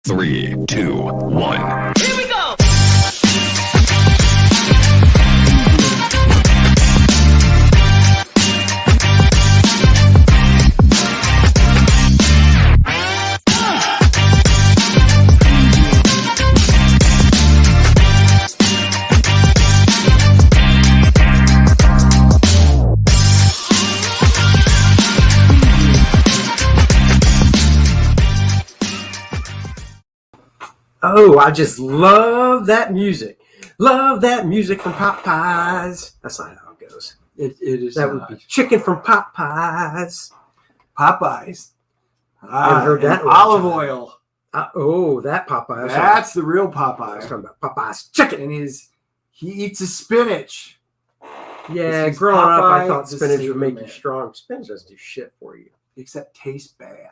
3, 2, 1. Here we go! Oh, I just love that music. Love that music from Popeyes. That's not how it goes. It is That would be chicken from Popeyes. Popeyes. I've heard that. And olive oil. Oh, that Popeye. That's the real I was Popeye. talking about Popeyes chicken. And he eats his spinach. Yeah, This is growing up, I Popeye thought the spinach Sailor would make you Man. strong. Spinach doesn't do shit for you. Except tastes bad.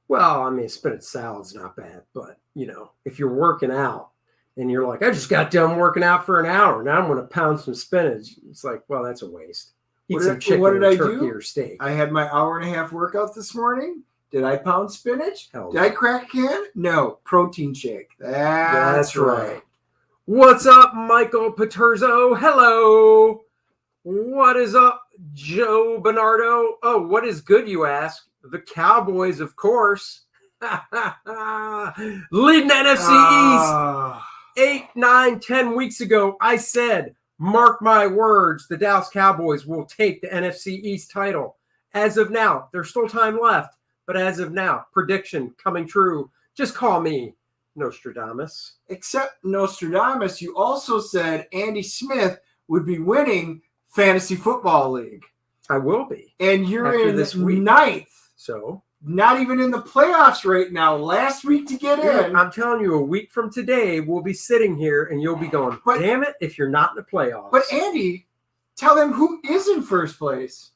Well, I mean, spinach salad's not bad, but, you know, if you're working out and you're like, I just got done working out for an hour, now I'm going to pound some spinach. It's like, well, that's a waste. Eat some chicken what did or I turkey do? or steak. I had my hour and a half workout this morning. Did I pound spinach? Hell Did I crack a can? No. Protein shake. That's right. What's up, Michael Paterzo? Hello. What is up, Joe Bernardo? Oh, what is good, you ask? The Cowboys, of course. Leading the NFC East 8, 9, 10 weeks ago, I said, mark my words, the Dallas Cowboys will take the NFC East title. As of now, there's still time left, but as of now, prediction coming true. Just call me Nostradamus. Except Nostradamus, you also said Andy Smith would be winning Fantasy Football League. I will be. And you're After in this week. ninth. So, Not even in the playoffs right now. Last week to get in. I'm telling you, a week from today, we'll be sitting here and you'll be going, But- damn it, if you're not in the playoffs. But Andy, tell them who is in first place.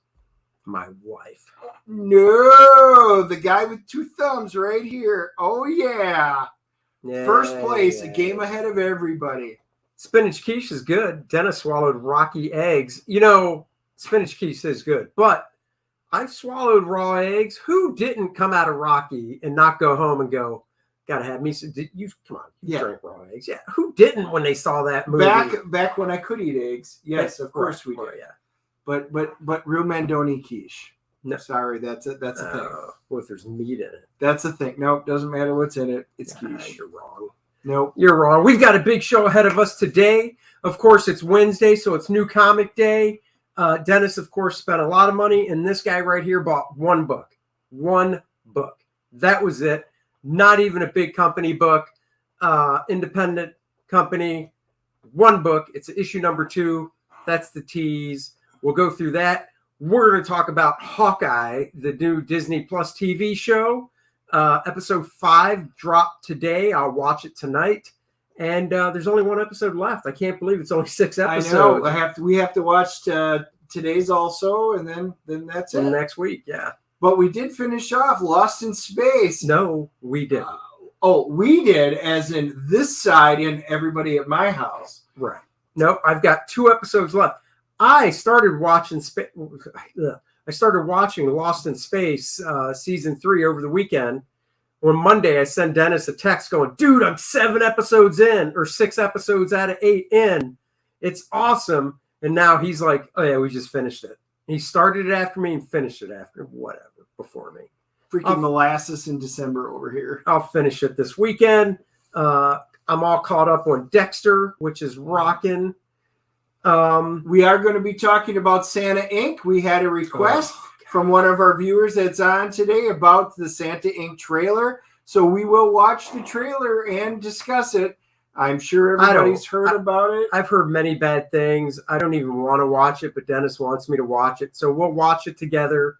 My wife. No, the guy with two thumbs right here. Oh, yeah. Yeah, First place, a yeah. game ahead of everybody. Spinach quiche is good. Dennis swallowed rocky eggs. You know, spinach quiche is good, but I've swallowed raw eggs. Who didn't come out of Rocky and not go home and go, gotta have me some? Come on, you Yeah. drink raw eggs. Yeah, who didn't when they saw that movie? Back when I could eat eggs. Yes, of course we Well, did. yeah. But real men don't eat quiche. No. Sorry, that's a thing. Well, if there's meat in it. That's a thing. Nope, doesn't matter what's in it. It's quiche. You're wrong. Nope. You're wrong. We've got a big show ahead of us today. Of course, it's Wednesday, so it's New Comic Day. Dennis, of course, spent a lot of money, and this guy right here bought one book. One book. That was it. Not even a big company book. Independent company. One book. It's issue number 2. That's the tease. We'll go through that. We're going to talk about Hawkeye, the new Disney Plus TV show. Episode 5 dropped today. I'll watch it tonight. And there's only one episode left. I can't believe it's only 6 episodes. I know. We have to watch today's also, and then that's it. And next week, yeah. But we did finish off Lost in Space. No, we didn't. We did, as in this side and everybody at my house. Right. No, I've got 2 episodes left. I started watching Lost in Space season 3 over the weekend. On Monday, I sent Dennis a text going, dude, I'm 7 episodes in, or 6 episodes out of 8 in. It's awesome. And now he's like, oh yeah, we just finished it. He started it after me and finished it before me. Freaking molasses in December over here. I'll finish it this weekend. I'm all caught up on Dexter, which is rocking. We are going to be talking about Santa Inc. We had a request from one of our viewers that's on today about the Santa Inc. trailer. So we will watch the trailer and discuss it. I'm sure everybody's heard about it. I've heard many bad things. I don't even want to watch it, but Dennis wants me to watch it. So we'll watch it together.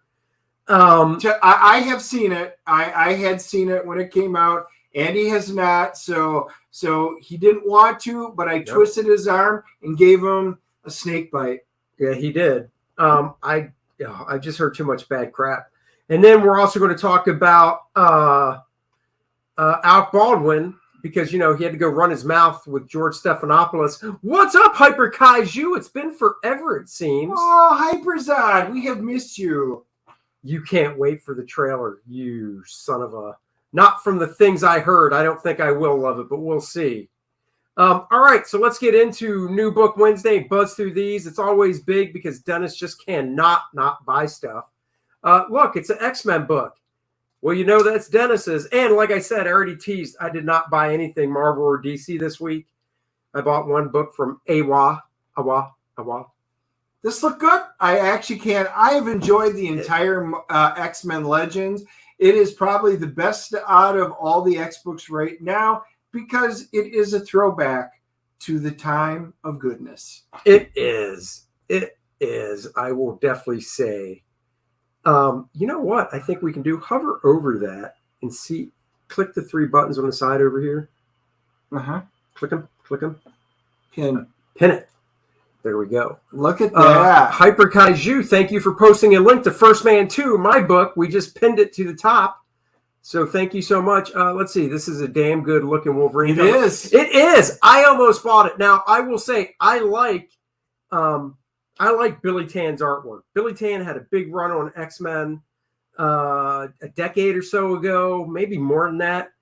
I have seen it. I had seen it when it came out. Andy has not. So he didn't want to, but I twisted his arm and gave him a snake bite. Yeah, he did. I just heard too much bad crap. And then we're also going to talk about Alec Baldwin, because, you know, he had to go run his mouth with George Stephanopoulos. What's up, Hyper Kaiju? It's been forever, it seems. Oh, Hyperzod, we have missed you. You can't wait for the trailer, you son of a Not from the things I heard. I don't think I will love it, but we'll see. All right, so let's get into New Book Wednesday. Buzz through these. It's always big because Dennis just cannot not buy stuff. Look, it's an X-Men book. Well, you know that's Dennis's. And like I said, I already teased, I did not buy anything Marvel or DC this week. I bought one book from Awa. This looked good. I actually can't. I have enjoyed the entire X-Men Legends. It is probably the best out of all the X books right now because it is a throwback to the time of goodness. It is. It is. I will definitely say. You know what? I think we can do hover over that and see. Click the 3 buttons on the side over here. Click them. Click them. Pin it. There we go. Look at that. Hyper Kaiju, thank you for posting a link to First Man 2, my book. We just pinned it to the top. So thank you so much. Let's see. This is a damn good looking Wolverine. It is. It is. I almost bought it. Now, I will say I like Billy Tan's artwork. Billy Tan had a big run on X-Men a decade or so ago, maybe more than that.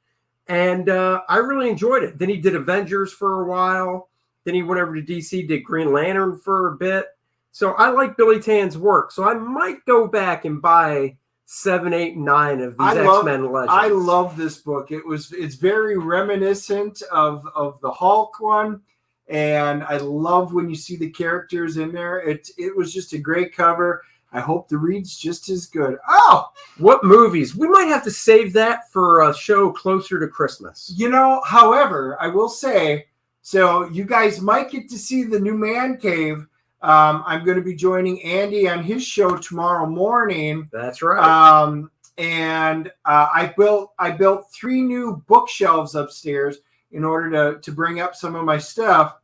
And I really enjoyed it. Then he did Avengers for a while. Then he went over to DC, did Green Lantern for a bit. So I like Billy Tan's work. So I might go back and buy 7, 8, 9 of these X-Men Legends. I love this book. It's very reminiscent of the Hulk one. And I love when you see the characters in there. It was just a great cover. I hope the read's just as good. Oh! What movies? We might have to save that for a show closer to Christmas. You know, however, I will say, so you guys might get to see the new Man Cave. I'm going to be joining Andy on his show tomorrow morning. That's right. And I built 3 new bookshelves upstairs in order to bring up some of my stuff.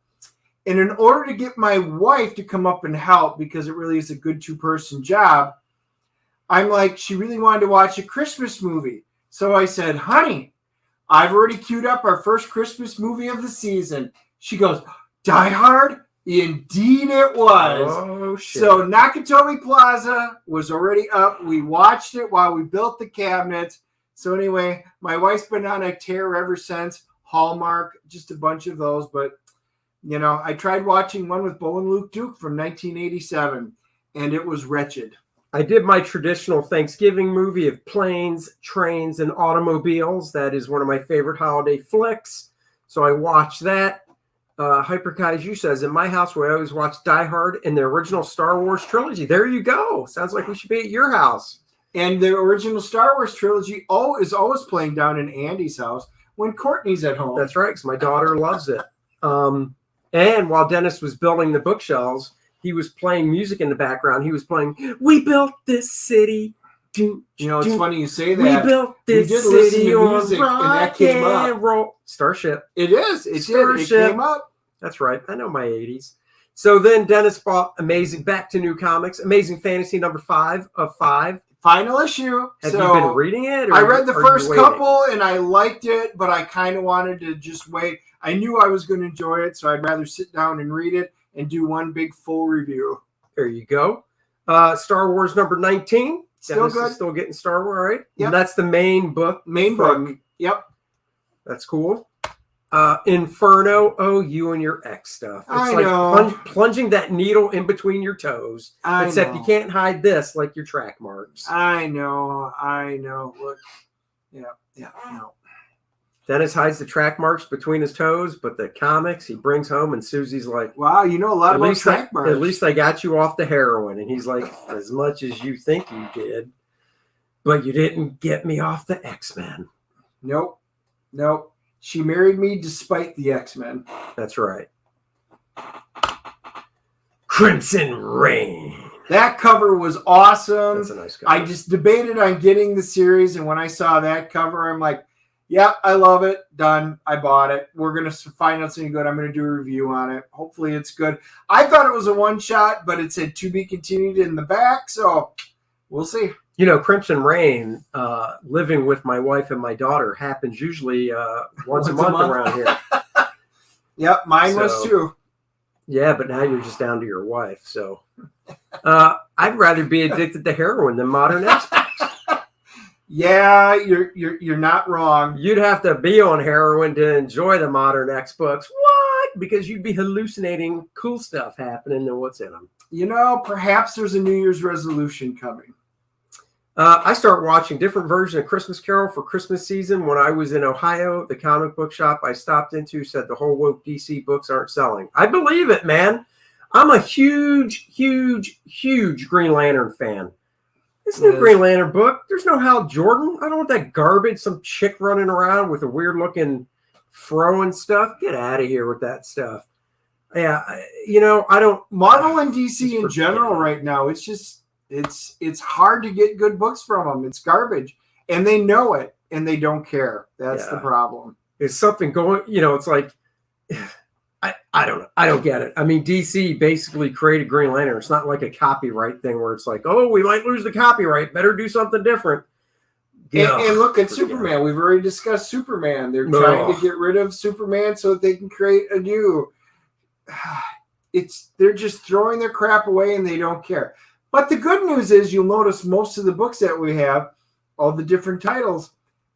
And in order to get my wife to come up and help, because it really is a good 2-person job, I'm like, she really wanted to watch a Christmas movie. So I said, honey, I've already queued up our first Christmas movie of the season. She goes, Die Hard? Indeed it was. Oh, shit. So Nakatomi Plaza was already up. We watched it while we built the cabinets. So anyway, my wife's been on a tear ever since. Hallmark, just a bunch of those. But, you know, I tried watching one with Bo and Luke Duke from 1987, and it was wretched. I did my traditional Thanksgiving movie of planes, trains, and automobiles. That is one of my favorite holiday flicks. So I watched that. Hyper Kaiju says, in my house, we always watch Die Hard and the original Star Wars trilogy. There you go. Sounds like we should be at your house. And the original Star Wars trilogy is always playing down in Andy's house when Courtney's at home. That's right, because my daughter loves it. And while Dennis was building the bookshelves, he was playing music in the background. He was playing, We Built This City. You know, it's funny you say that. We built this city on music, and that came up. Roll. Starship. It is. It Starship. Did. It came up. That's right. I know my 80s. So then Dennis bought Back to New Comics, Amazing Fantasy number 5 of 5. Final issue. Have you been reading it? Or I read the first couple, and I liked it, but I kind of wanted to just wait. I knew I was going to enjoy it, so I'd rather sit down and read it and do one big full review. There you go. Star Wars number 19. Still good. Still getting Star Wars, right? Yep. And that's the main book. Book. Yep. That's cool. Inferno. Oh, you and your X stuff. It's like plunging that needle in between your toes. Except you can't hide this like your track marks. I know. Look. Yeah. No. Dennis hides the track marks between his toes, but the comics he brings home, and Susie's like, wow, you know a lot about track marks. At least I got you off the heroin. And he's like, as much as you think you did, but you didn't get me off the X-Men. Nope. She married me despite the X-Men. That's right. Crimson Reign. That cover was awesome. That's a nice cover. I just debated on getting the series, and when I saw that cover, I'm like, yeah, I love it. Done. I bought it. We're going to find out something good. I'm going to do a review on it. Hopefully it's good. I thought it was a one-shot, but it said to be continued in the back, so we'll see. You know, Crimson Reign, living with my wife and my daughter, happens usually once a month around here. Yep, mine was too. Yeah, but now you're just down to your wife. So I'd rather be addicted to heroin than modern Xbox. Yeah, you're not wrong. You'd have to be on heroin to enjoy the modern X books. What? Because you'd be hallucinating cool stuff happening than what's in them. You know, perhaps there's a New Year's resolution coming. I start watching different versions of Christmas Carol for Christmas season. When I was in Ohio, the comic book shop I stopped into said the whole woke DC books aren't selling. I believe it, man. I'm a huge Green Lantern fan. This new Green Lantern book, there's no Hal Jordan. I don't want that garbage, some chick running around with a weird looking fro and stuff. Get out of here with that stuff. Yeah, you know, I don't. Marvel and DC in general right now, it's just, it's hard to get good books from them. It's garbage. And they know it, and they don't care. That's the problem. There's something going, you know, it's like, I don't know. I don't get it. I mean, DC basically created Green Lantern. It's not like a copyright thing where it's like, oh, we might lose the copyright. Better do something different. And look at Superman. We've already discussed Superman. They're trying to get rid of Superman so that they can create a new. They're just throwing their crap away and they don't care. But the good news is you'll notice most of the books that we have, all the different titles,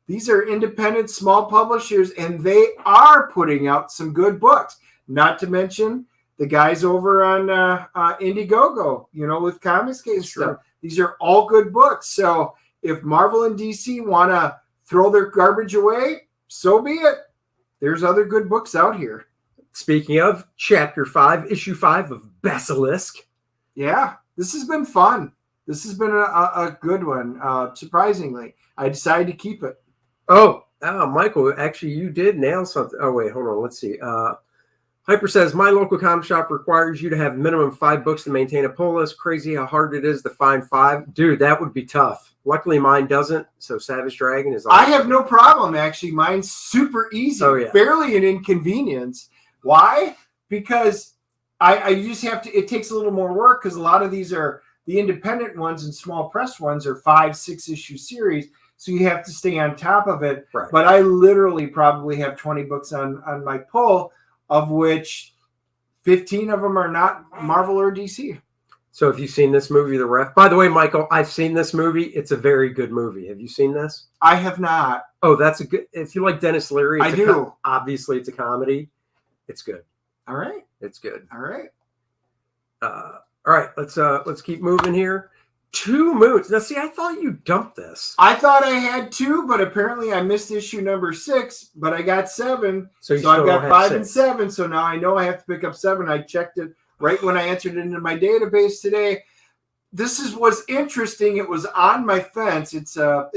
these are independent small publishers and they are putting out some good books. Not to mention the guys over on Indiegogo, you know, with Comicsgate stuff. These are all good books. So if Marvel and DC want to throw their garbage away, so be it. There's other good books out here. Speaking of, Chapter 5, Issue 5 of Basilisk. Yeah, this has been fun. This has been a good one, surprisingly. I decided to keep it. Oh, Michael, actually, you did nail something. Oh, wait, hold on. Let's see. Hyper says, my local comic shop requires you to have minimum 5 books to maintain a pull list. Crazy how hard it is to find 5. Dude, that would be tough. Luckily, mine doesn't. So Savage Dragon is awesome. I have no problem, actually. Mine's super easy. Oh, yeah. Barely an inconvenience. Why? Because I just have to, it takes a little more work because a lot of these are the independent ones and small press ones are 5-6 issue series. So you have to stay on top of it. Right. But I literally probably have 20 books on my pull, of which 15 of them are not Marvel or DC. So have you seen this movie, The Ref? By the way, Michael, I've seen this movie. It's a very good movie. Have you seen this? I have not. Oh, that's a good. If you like Dennis Leary, I do. Obviously, it's a comedy. It's good. All right. It's good. All right. All right. Let's keep moving here. 2 moons. Now, see, I thought you dumped this. I thought I had 2, but apparently I missed issue number 6, but I got 7. So I've got 5 and 7. So now I know I have to pick up 7. I checked it right when I entered it into my database today. This is what's interesting. It was on my fence. It's a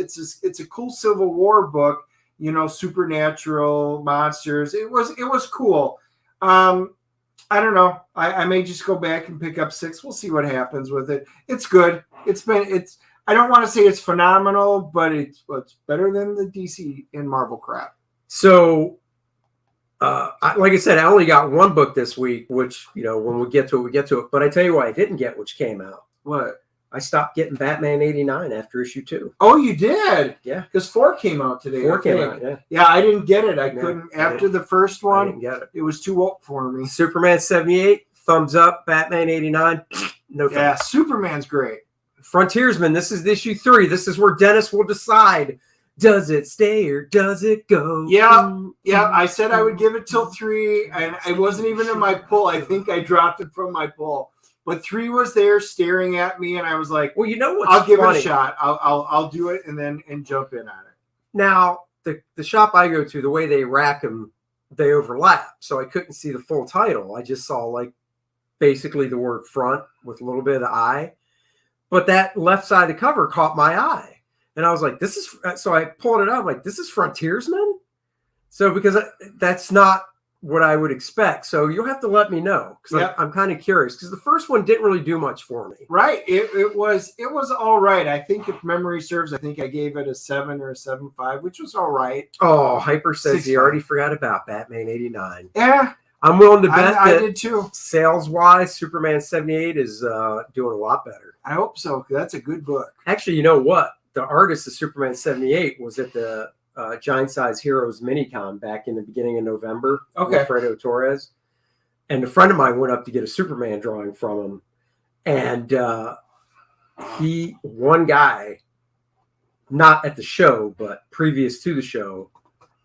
cool Civil War book, you know, supernatural monsters. It was cool. I don't know. I may just go back and pick up 6. We'll see what happens with it. It's good. I don't want to say it's phenomenal, but it's better than the DC and Marvel crap. So, like I said, I only got 1 book this week, which, you know, when we get to it, we get to it. But I tell you what I didn't get, which came out. What? I stopped getting Batman 89 after issue 2. Oh, you did? Yeah. Because 4 came out today. 4 came out, yeah. Yeah, I didn't get it. I couldn't. After the first one, I didn't get it. It was too woke for me. Superman 78, thumbs up. Batman 89, no thumbs. Yeah, Superman's great. Frontiersman, this is issue 3. This is where Dennis will decide, does it stay or does it go? Yeah. I said I would give it till 3, and I wasn't even in my pull. I think I dropped it from my pull. But 3 was there staring at me, and I was like, well, you know what? I'll give it a shot. I'll do it and jump in on it. Now, the shop I go to, the way they rack them, they overlap. So I couldn't see the full title. I just saw like basically the word front with a little bit of the eye. But that left side of the cover caught my eye. And I was like, this is, so I pulled it out. I'm like, this is Frontiersman? So because that's not what I would expect. So you'll have to let me know because I'm kind of curious because the first one didn't really do much for me. Right. It was all right. I think if memory serves, I think I gave it a 7 or a 7.5, which was all right. Oh, Hyper says he already forgot about Batman 89. Yeah. I'm willing to bet I did too. Sales-wise, Superman 78 is doing a lot better. I hope so. That's a good book. Actually, you know what? The artist of Superman 78 was at the Giant Size Heroes Minicon back in the beginning of November. Okay. Alfredo Torres. And a friend of mine went up to get a Superman drawing from him. And one guy not at the show, but previous to the show,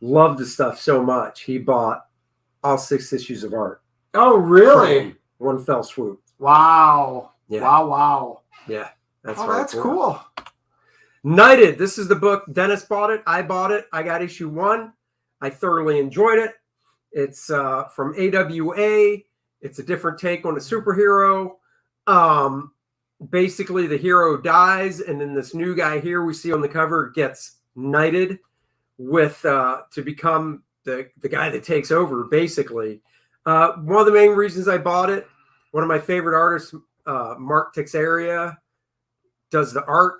loved the stuff so much he bought all 6 issues of art. Oh, really? One fell swoop. Wow. Yeah. Wow. Yeah. That's cool. Knighted. This is the book. Dennis bought it. I bought it. I got issue 1. I thoroughly enjoyed it. It's from AWA. It's a different take on a superhero. Basically, the hero dies, and then this new guy here we see on the cover gets knighted with to become the guy that takes over, basically. One of the main reasons I bought it, one of my favorite artists, Mark Texeira, does the art.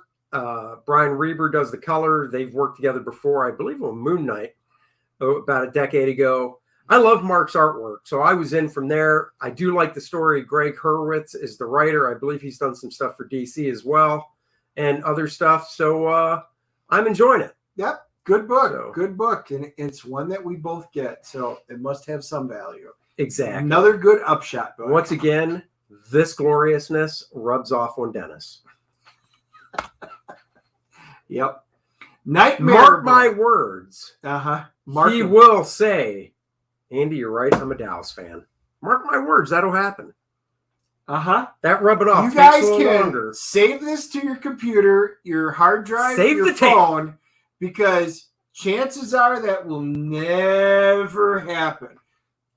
Brian Reber does the color. They've worked together before, I believe, on Moon Knight about a decade ago. I love Mark's artwork, so I was in from there. I do like the story. Greg Hurwitz is the writer. I believe he's done some stuff for DC as well and other stuff. So I'm enjoying it. Yep. Good book. Good book. And it's one that we both get, so it must have some value. Exactly. Another good upshot book. Once again, this gloriousness rubs off on Dennis. Yep. Nightmare. Mark my words. He will say, Andy, you're right. I'm a Dallas fan. Mark my words. That'll happen. That rubbing off. You guys can save this to your computer, your hard drive, your phone, because chances are that will never happen.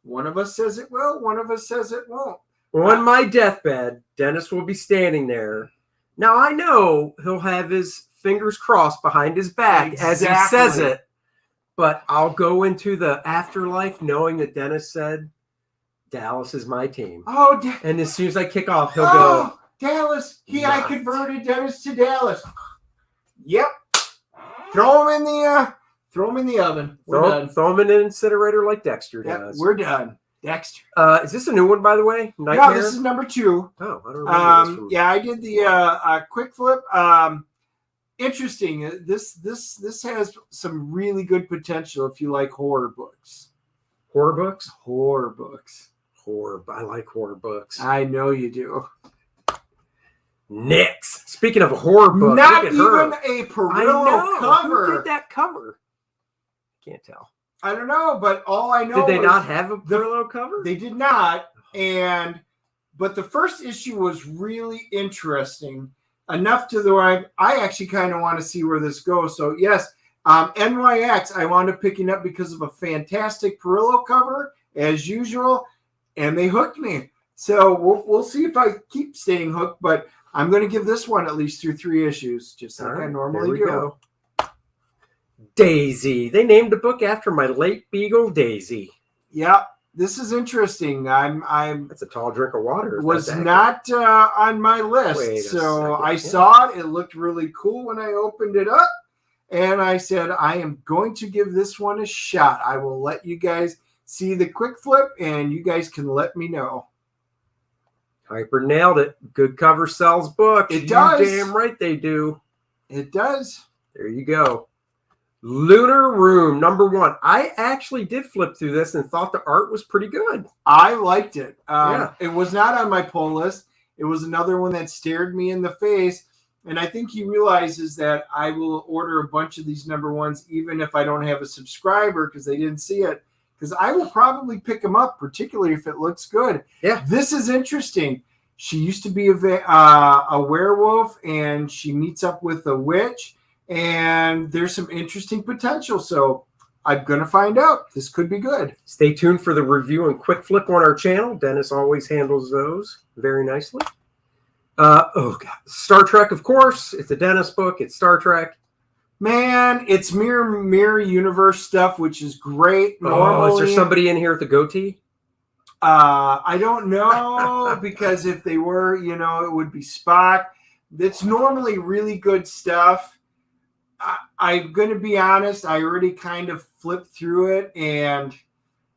One of us says it will. One of us says it won't. On my deathbed, Dennis will be standing there. Now, I know he'll have his fingers crossed behind his back as he says it, but I'll go into the afterlife knowing that Dennis said, Dallas is my team. And as soon as I kick off, he'll go, Dallas. I converted Dennis to Dallas. Yep. Throw him in the oven. Throw him in an incinerator like Dexter does. We're done. Dexter. Is this a new one, by the way? Nightmare? No, this is number 2. Oh, I don't remember this I did the quick flip. Interesting. This has some really good potential if you like horror books. Horror books? Horror books. I like horror books. I know you do. Nix. Speaking of a horror book, not even a Perillo cover. Who did that cover? Can't tell. I don't know, but all I know did they not have a Perillo cover? They did not, but the first issue was really interesting enough to the where I actually kind of want to see where this goes. So yes, NYX I wound up picking up because of a fantastic Perillo cover as usual, and they hooked me. So we'll see if I keep staying hooked, but I'm going to give this one at least through 3 issues, just like I normally do. Go. Daisy. They named the book after my late beagle, Daisy. Yeah, this is interesting. That's a tall drink of water. Was not on my list, so I saw it. It looked really cool when I opened it up, and I said, I am going to give this one a shot. I will let you guys see the quick flip, and you guys can let me know. Hyper nailed it. Good cover sells books. It does. Damn right they do. It does. There you go. Lunar Room, number 1. I actually did flip through this and thought the art was pretty good. I liked it. It was not on my pull list. It was another one that stared me in the face. And I think he realizes that I will order a bunch of these number 1s, even if I don't have a subscriber because they didn't see it. Because I will probably pick them up, particularly if it looks good. Yeah. This is interesting. She used to be a werewolf, and she meets up with a witch. And there's some interesting potential. So I'm going to find out. This could be good. Stay tuned for the review and quick flip on our channel. Dennis always handles those very nicely. Star Trek, of course. It's a Dennis book. It's Star Trek. Man, it's mirror universe stuff, which is great. Normally, is there somebody in here with a goatee? I don't know, because if they were, it would be Spock. It's normally really good stuff. I'm going to be honest. I already kind of flipped through it, and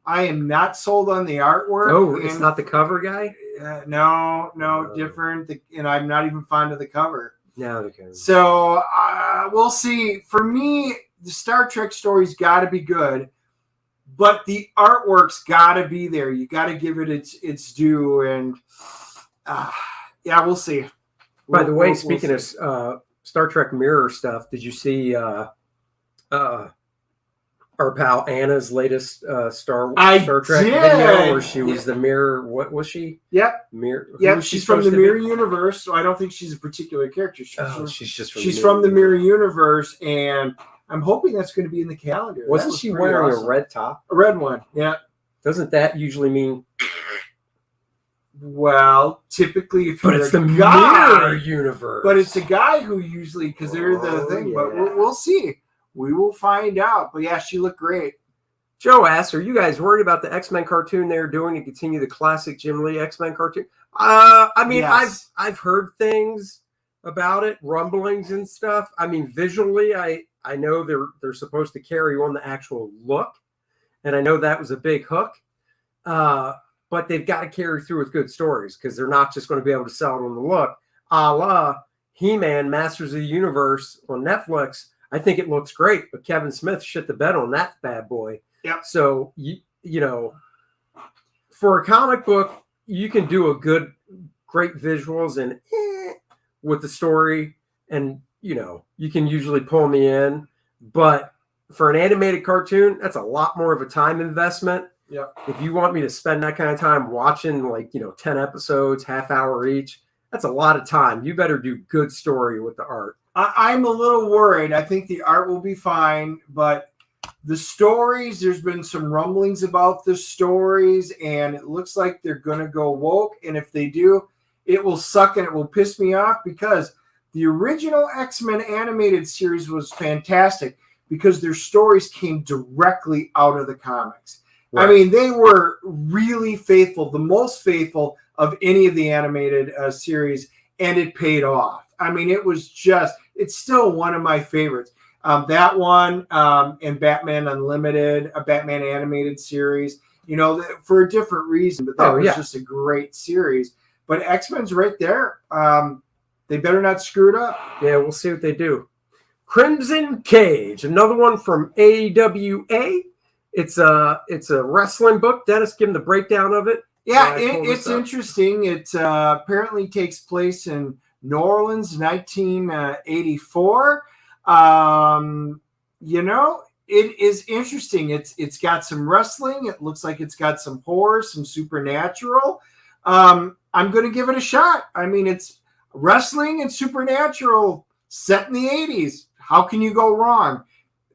I am not sold on the artwork. Oh, it's not the cover guy? No, different. And I'm not even fond of the cover. No, okay. So we'll see. For me, the Star Trek story's got to be good, but the artwork's got to be there. You got to give it its due, and we'll see. By the way, speaking of Star Trek Mirror stuff, did you see our pal Anna's latest Star Trek video where she was the mirror? What was she? Yep. Mirror. Yep. She's from the Mirror Universe, so I don't think she's a particular character. She's from the Mirror Universe, and I'm hoping that's going to be in the calendar. Wasn't she wearing a red top? A red one. Yeah. Doesn't that usually mean? Well, typically, if you're the Mirror Universe, but it's a guy who usually because they're the thing. Yeah. But we'll see. We will find out. But yeah, she looked great. Joe asks, "Are you guys worried about the X-Men cartoon they're doing to continue the classic Jim Lee X-Men cartoon?" I mean, yes. I've heard things about it, rumblings and stuff. I mean, visually, I know they're supposed to carry on the actual look, and I know that was a big hook. But they've got to carry through with good stories because they're not just going to be able to sell it on the look. A la He-Man, Masters of the Universe on Netflix. I think it looks great, but Kevin Smith shit the bed on that bad boy. Yeah. So, you know, for a comic book, you can do great visuals and with the story. And, you know, you can usually pull me in. But for an animated cartoon, that's a lot more of a time investment. Yeah. If you want me to spend that kind of time watching 10 episodes, half hour each, that's a lot of time. You better do good story with the art. I'm a little worried. I think the art will be fine, but the stories, there's been some rumblings about the stories, and it looks like they're going to go woke. And if they do, it will suck and it will piss me off because the original X-Men animated series was fantastic because their stories came directly out of the comics. Right. I mean, they were really faithful, the most faithful of any of the animated series, and it paid off. I mean, it's still one of my favorites. That one and Batman Unlimited, a Batman animated series, for a different reason, but that was just a great series. But X-Men's right there. They better not screw it up. Yeah, we'll see what they do. Crimson Cage, another one from AWA. It's a wrestling book. Dennis, give him the breakdown of it. Yeah, it's interesting. It apparently takes place in New Orleans, 1984. It is interesting. It's got some wrestling. It looks like it's got some horror, some supernatural. I'm going to give it a shot. I mean, it's wrestling and supernatural set in the 80s. How can you go wrong?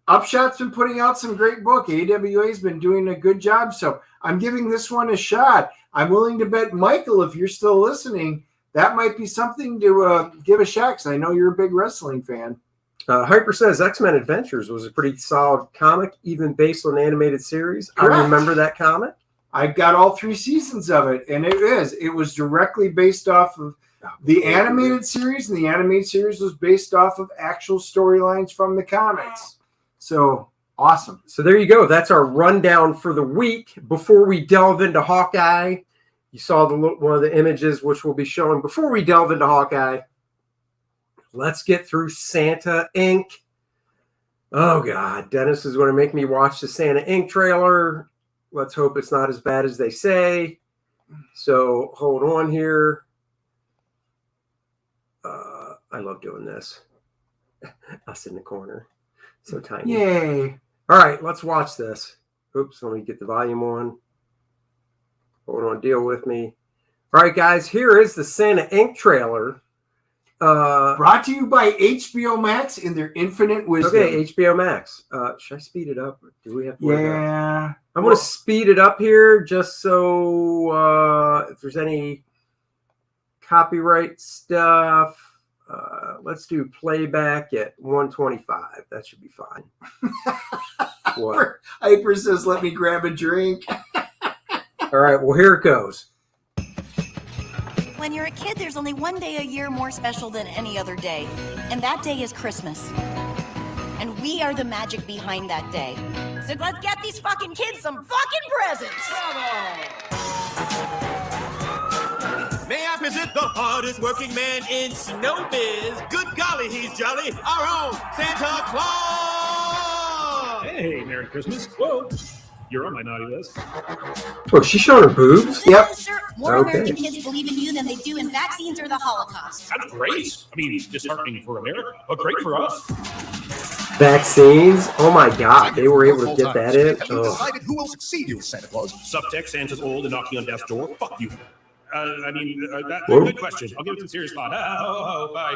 Upshot's been putting out some great book. AWA's been doing a good job. So I'm giving this one a shot. I'm willing to bet, Michael, if you're still listening, that might be something to give a shot because I know you're a big wrestling fan. Hyper says X-Men Adventures was a pretty solid comic, even based on the animated series. Correct. I remember that comic. I've got all 3 seasons of it, and it was directly based off of the animated series, and the animated series was based off of actual storylines from the comics. So awesome. So there you go. That's our rundown for the week. Before we delve into Hawkeye, you saw one of the images which we'll be showing. Before we delve into Hawkeye, let's get through Santa Inc. Oh, God. Dennis is going to make me watch the Santa Inc. trailer. Let's hope it's not as bad as they say. So hold on here. I love doing this. Us in the corner. So tiny. Yay. All right, let's watch this. Oops, let me get the volume on. Hold on, deal with me. All right, guys, here is the Santa Inc. trailer. Brought to you by HBO Max in their infinite wisdom. Okay, HBO Max. Should I speed it up? Or do we have to worry about it? I'm going to speed it up here just so if there's any copyright stuff. Let's do playback at 125. That should be fine. What? Hyper says, let me grab a drink. All right, well, here it goes. When you're a kid, there's only one day a year more special than any other day, and that day is Christmas. And we are the magic behind that day. So let's get these fucking kids some fucking presents! Bravo! May I present the hardest working man in snowbiz? Good golly, he's jolly, our own Santa Claus! Hey, Merry Christmas. Whoa. You're on my naughty list. Oh, she's showing her boobs? Yep. Sure, more Okay. American kids believe in you than they do in vaccines or the Holocaust. That's great. I mean, disheartening for America, but great for us. Vaccines? Oh my God, they were able to get that in? Have you decided who will succeed you, Santa Claus? Subtext, Santa's old and knocking on death's door. Fuck you. Whoa. Good question. I'll give it some serious thought. Bye.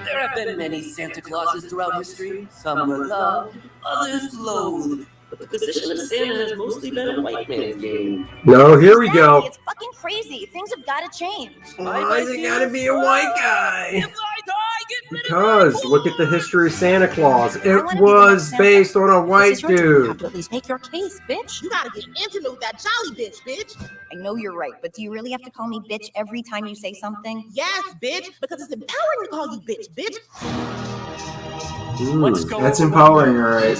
There have been many Santa Clauses throughout history. Some were loved, others loathed. But the position of Santa has mostly been a white man's game. No, here we Exactly, go. It's fucking crazy. Things have got to change. Why is it gotta be a white guy? If I die, get rid of Because look at the history of Santa Claus. I It wanna be the was next Santa. based on a white This is your turn. You have dude. to at least make your case, bitch. You gotta get intimate with that jolly bitch. I know you're right, but do you really have to call me bitch every time you say something? Yes, bitch, because it's empowering to call you bitch. That's empowering, all right.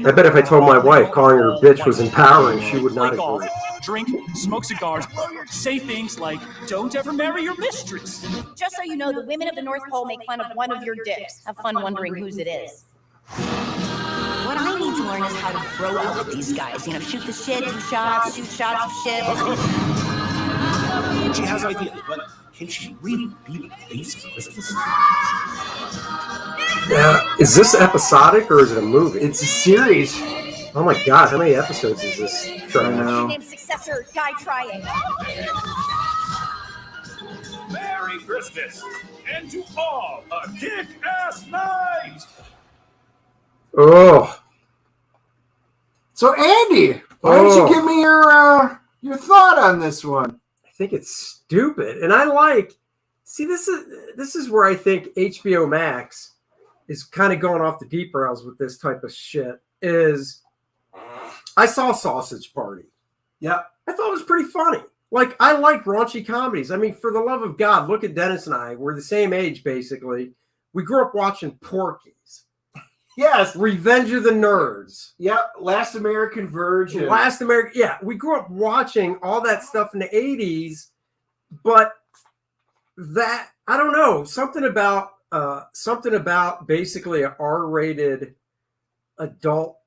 I bet if I told my wife calling her bitch was empowering, she would not agree. Drink, smoke cigars, say things like, don't ever marry your mistress. Just so you know, the women of the North Pole make fun of one of your dicks. Have fun wondering whose it is. What I need to learn is how to grow up with these guys. You know, shoot the shit, do shots, shoot shots of shit. She has ideas, but can she really be the face of Christmas? Is this episodic or is it a movie? It's a series. Oh my God, how many episodes is this? I know. Name successor, guy trying. Merry Christmas, and to all a kick-ass night! Oh, So Andy, why don't Oh. you give me your thought on this one? I think it's stupid, and I like. See, this is where I think HBO Max is kind of going off the deep rails with this type of shit. Is I saw Sausage Party. Yep. I thought it was pretty funny. Like, I like raunchy comedies. I mean, for the love of God, look at Dennis and I. We're the same age, basically. We grew up watching Porky's. Yes. Revenge of the Nerds. Yep. Last American Virgin. Last American. Yeah, we grew up watching all that stuff in the 80s. But that, I don't know, something about basically an R-rated adult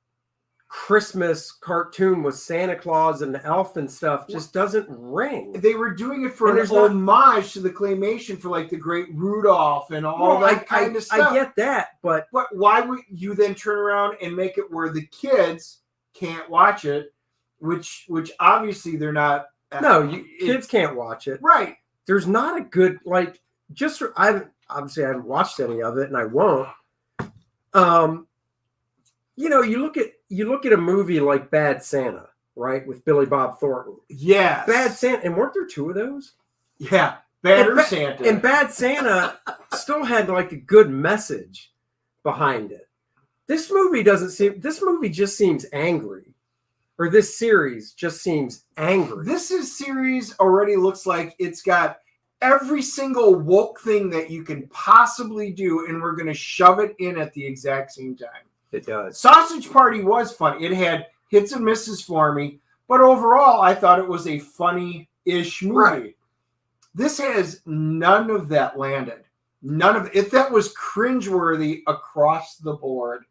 Christmas cartoon with Santa Claus and the elf and stuff just doesn't ring. They were doing it for And an there's not- homage to the claymation for like the Great Rudolph and all that kind of stuff. I get that, but why would you then turn around and make it where the kids can't watch it, which obviously they're not. no, kids can't watch it. Right. There's not a good I haven't watched any of it, and I won't. You know, you look at a movie like Bad Santa, right, with Billy Bob Thornton. Yes. Bad Santa, and weren't there two of those? Yeah. Better Santa. And Bad Santa still had like a good message behind it. This movie just seems angry. Or this series just seems angry. This series already looks like it's got every single woke thing that you can possibly do, and we're going to shove it in at the exact same time. It does. Sausage Party was fun. It had hits and misses for me, but overall, I thought it was a funny-ish movie. Right. This has none of that landed. None of it. That was cringeworthy across the board.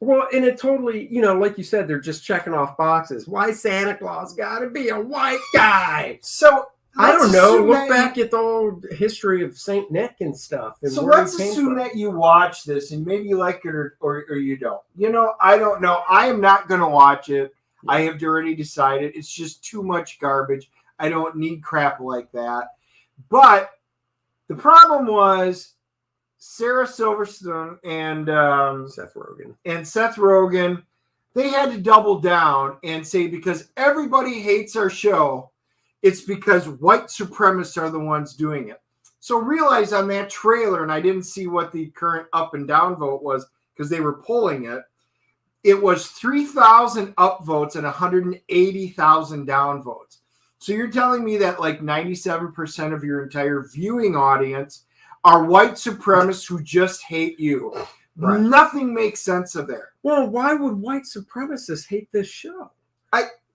Well, and it totally, you know, like you said, they're just checking off boxes. Why Santa Claus got to be a white guy? So I don't know. assume Look that back at the old history of Saint Nick and stuff. And So where let's he came assume from. that you watch this and maybe you like it or you don't. You know, I don't know. I am not going to watch it. I have already decided it's just too much garbage. I don't need crap like that. But the problem was Sarah Silverstone and Seth Rogen, they had to double down and say, because everybody hates our show, it's because white supremacists are the ones doing it. So realize on that trailer, and I didn't see what the current up and down vote was because they were polling it. It was 3,000 up votes and 180,000 down votes. So you're telling me that like 97% of your entire viewing audience are white supremacists who just hate you. Right. Nothing makes sense of there. Well, why would white supremacists hate this show?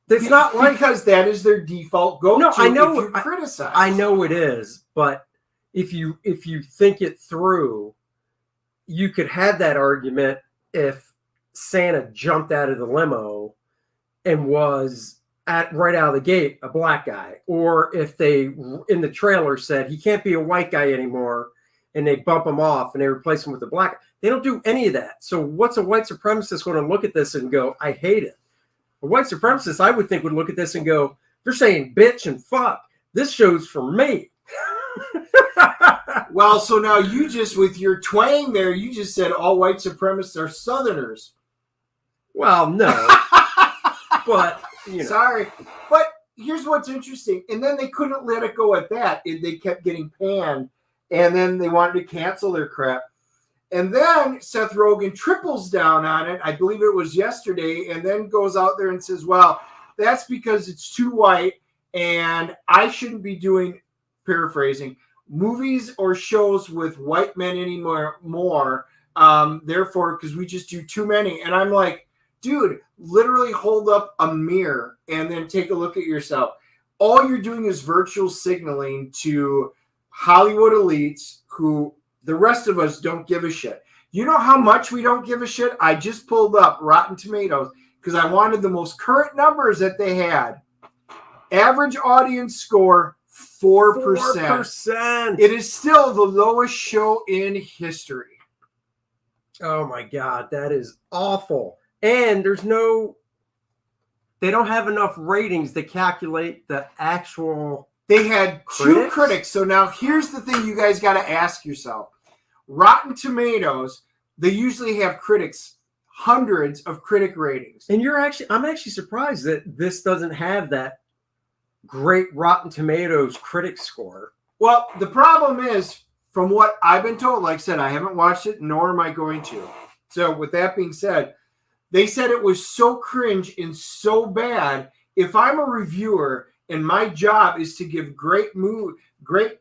It's not like because that is their default go-to. No, I know. If you criticize. I know it is, but if you think it through, you could have that argument if Santa jumped out of the limo and was right out of the gate a black guy, or if they in the trailer said he can't be a white guy anymore, and they bump him off and they replace him with a black. They don't do any of that. So what's a white supremacist going to look at this and go, I hate it? A white supremacist, I would think, would look at this and go, they're saying bitch and fuck. This show's for me. Well, so now you just, with your twang there, you just said all white supremacists are Southerners. Well, no. But, you know. Sorry. But here's what's interesting. And then they couldn't let it go at that. They kept getting panned. And then they wanted to cancel their crap. And then Seth Rogen triples down on it. I believe it was yesterday. And then goes out there and says, well, that's because it's too white. And I shouldn't be doing, paraphrasing, movies or shows with white men anymore. Therefore, because we just do too many. And I'm like, dude, literally hold up a mirror and then take a look at yourself. All you're doing is virtual signaling to Hollywood elites who the rest of us don't give a shit. You know how much we don't give a shit? I just pulled up Rotten Tomatoes because I wanted the most current numbers that they had. Average audience score, 4%. 4%. It is still the lowest show in history. Oh my God, that is awful. And they don't have enough ratings to calculate the actual. They had two critics. So now here's the thing you guys got to ask yourself. Rotten Tomatoes, they usually have critics, hundreds of critic ratings. And I'm actually surprised that this doesn't have that great Rotten Tomatoes critic score. Well, the problem is, from what I've been told, like I said, I haven't watched it, nor am I going to. So with that being said, they said it was so cringe and so bad. If I'm a reviewer and my job is to give great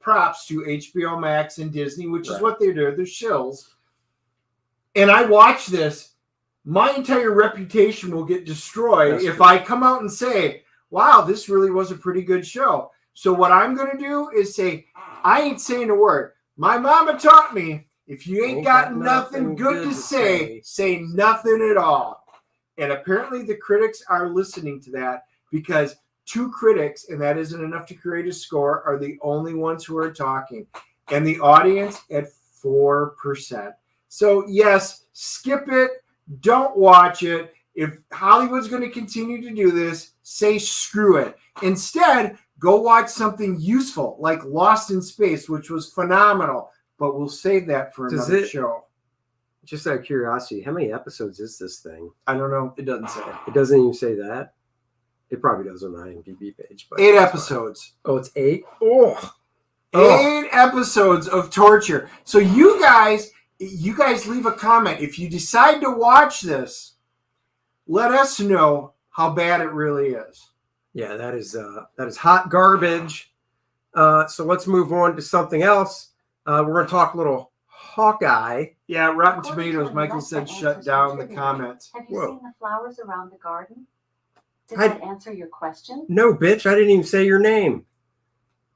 props to HBO Max and Disney, which is what they do, they're shills, and I watch this, my entire reputation will get destroyed if I come out and say, wow, this really was a pretty good show. So what I'm going to do is say, I ain't saying a word. My mama taught me, if you ain't got nothing good to say, say nothing at all. And apparently the critics are listening to that because two critics, and that isn't enough to create a score, are the only ones who are talking. And the audience at 4%. So yes, skip it. Don't watch it. If Hollywood's going to continue to do this, say screw it. Instead, go watch something useful like Lost in Space, which was phenomenal. But we'll save that for another show. Just out of curiosity, how many episodes is this thing? I don't know. It doesn't say. It doesn't even say that. It probably does on the IMDb page. But 8 episodes. Oh, it's 8? Oh. 8 episodes of torture. So you guys leave a comment. If you decide to watch this, let us know how bad it really is. Yeah, that is hot garbage. So let's move on to something else. We're going to talk a little Hawkeye. Yeah, Rotten Tomatoes, Michael said shut down the comments. Have you seen the flowers around the garden? Did that answer your question? No, bitch, I didn't even say your name.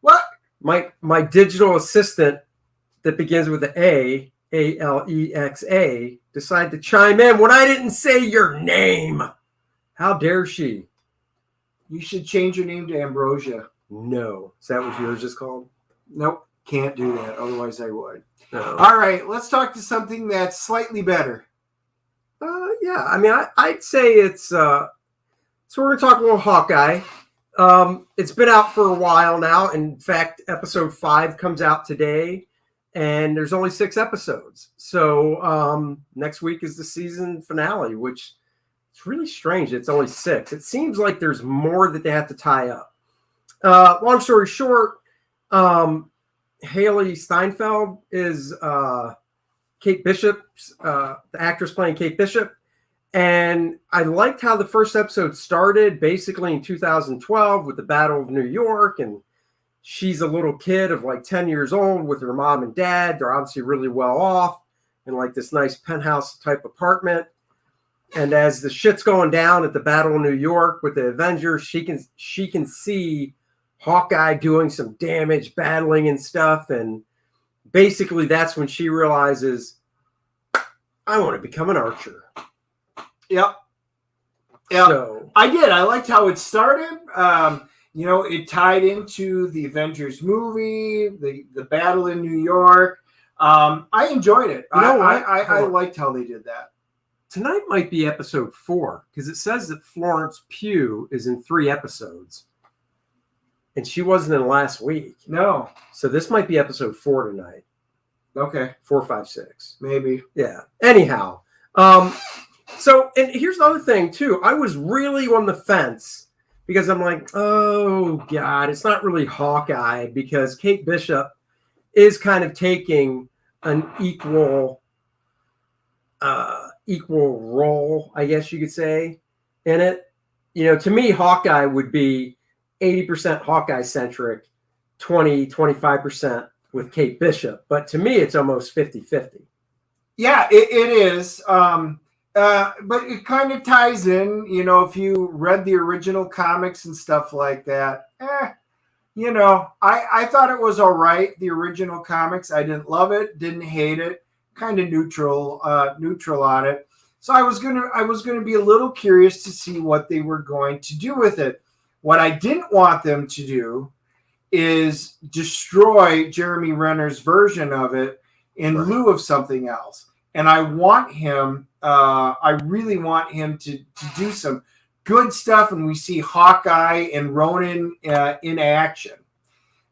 What? My digital assistant that begins with an A, Alexa, decided to chime in when I didn't say your name. How dare she? You should change your name to Ambrosia. No. Is that what yours is called? Nope. Can't do that. Otherwise, I would. No. All right. Let's talk to something that's slightly better. Yeah. I mean, I'd say it's... so we're going to talk a little Hawkeye. It's been out for a while now. In fact, episode 5 comes out today. And there's only 6 episodes. So next week is the season finale, which is really strange. It's only 6. It seems like there's more that they have to tie up. Long story short, Haley Steinfeld is Kate Bishop's, the actress playing Kate Bishop. And I liked how the first episode started basically in 2012 with the Battle of New York. And she's a little kid of like 10 years old with her mom and dad. They're obviously really well off in like this nice penthouse type apartment. And as the shit's going down at the Battle of New York with the Avengers, she can see Hawkeye doing some damage, battling and stuff. And basically that's when she realizes, I want to become an archer. Yep. Yeah, So I did. I liked how it started. You know, it tied into the Avengers movie, the battle in New York. I enjoyed it. You know what? I liked how they did that. Tonight might be episode 4 because it says that Florence Pugh is in 3 episodes. And she wasn't in last week. No. So this might be episode 4 tonight. Okay. 4, 5, 6. Maybe. Yeah. Anyhow. So, and here's the other thing, too. I was really on the fence because I'm like, oh, God, it's not really Hawkeye because Kate Bishop is kind of taking an equal role, I guess you could say, in it. You know, to me, Hawkeye would be 80% Hawkeye centric, 25% with Kate Bishop. But to me, it's almost 50-50. Yeah, it is. But it kind of ties in, you know, if you read the original comics and stuff like that, you know, I thought it was all right. The original comics, I didn't love it, didn't hate it, kind of neutral on it. So I was gonna be a little curious to see what they were going to do with it. What I didn't want them to do is destroy Jeremy Renner's version of it in lieu of something else. And I want him, I really want him to do some good stuff. And we see Hawkeye and Ronin in action.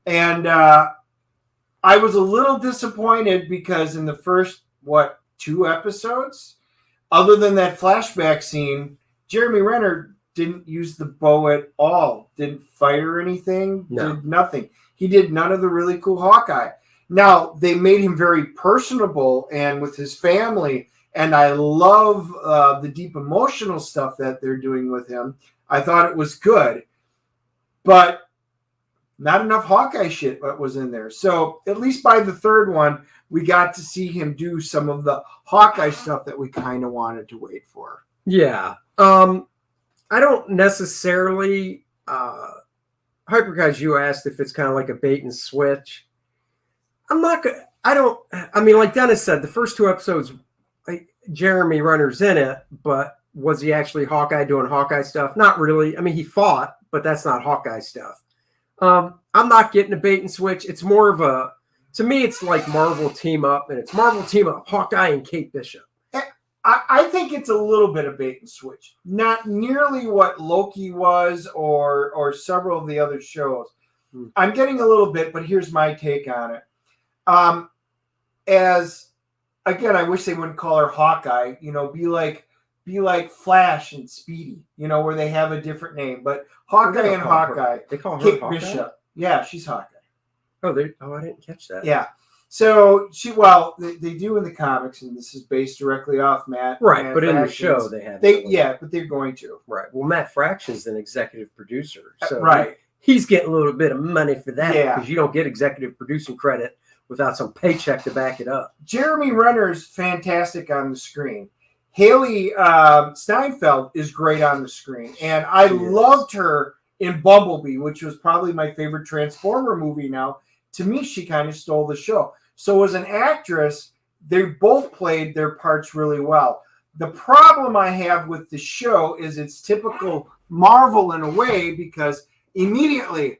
And I was a little disappointed because in the first, 2 episodes, other than that flashback scene, Jeremy Renner didn't use the bow at all, didn't fire anything, did nothing. He did none of the really cool Hawkeye. Now, they made him very personable and with his family, and I love the deep emotional stuff that they're doing with him. I thought it was good, but not enough Hawkeye shit was in there. So at least by the 3rd one, we got to see him do some of the Hawkeye stuff that we kind of wanted to wait for. Yeah. I don't necessarily, Hyperguys, you asked if it's kind of like a bait and switch. Like Dennis said, the first 2 episodes, Jeremy Renner's in it, but was he actually Hawkeye doing Hawkeye stuff? Not really. I mean, he fought, but that's not Hawkeye stuff. I'm not getting a bait and switch. It's more of to me, it's like Marvel team up, and it's Marvel team up, Hawkeye and Kate Bishop. I think it's a little bit of bait and switch. Not nearly what Loki was or several of the other shows. I'm getting a little bit, but here's my take on it. Again, I wish they wouldn't call her Hawkeye, you know, be like Flash and Speedy, you know, where they have a different name. But Hawkeye and Hawkeye. They call her Kate Hawkeye? Bishop. Yeah, she's Hawkeye. Oh, I didn't catch that. Yeah. So they do in the comics, and this is based directly off Matt. Right, but in the show they have. But they're going to. Right. Well, Matt Fraction's an executive producer, so right. He's getting a little bit of money for that because Yeah. you don't get executive producing credit without some paycheck to back it up. Jeremy Renner's fantastic on the screen. Haley Steinfeld is great on the screen, and I loved her in Bumblebee, which was probably my favorite Transformer movie now. To me, she kind of stole the show. So as an actress, they both played their parts really well. The problem I have with the show is it's typical Marvel in a way because immediately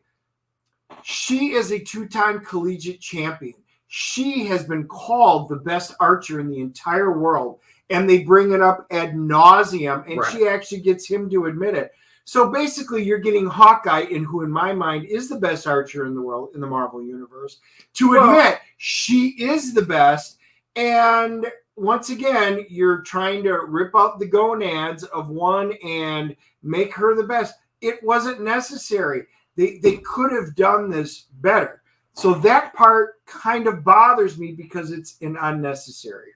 she is a 2-time collegiate champion. She has been called the best archer in the entire world, and they bring it up ad nauseum, and she actually gets him to admit it. So basically, you're getting Hawkeye, who in my mind is the best archer in the world, in the Marvel Universe, to admit she is the best. And once again, you're trying to rip out the gonads of one and make her the best. It wasn't necessary. They could have done this better. So that part kind of bothers me because it's unnecessary.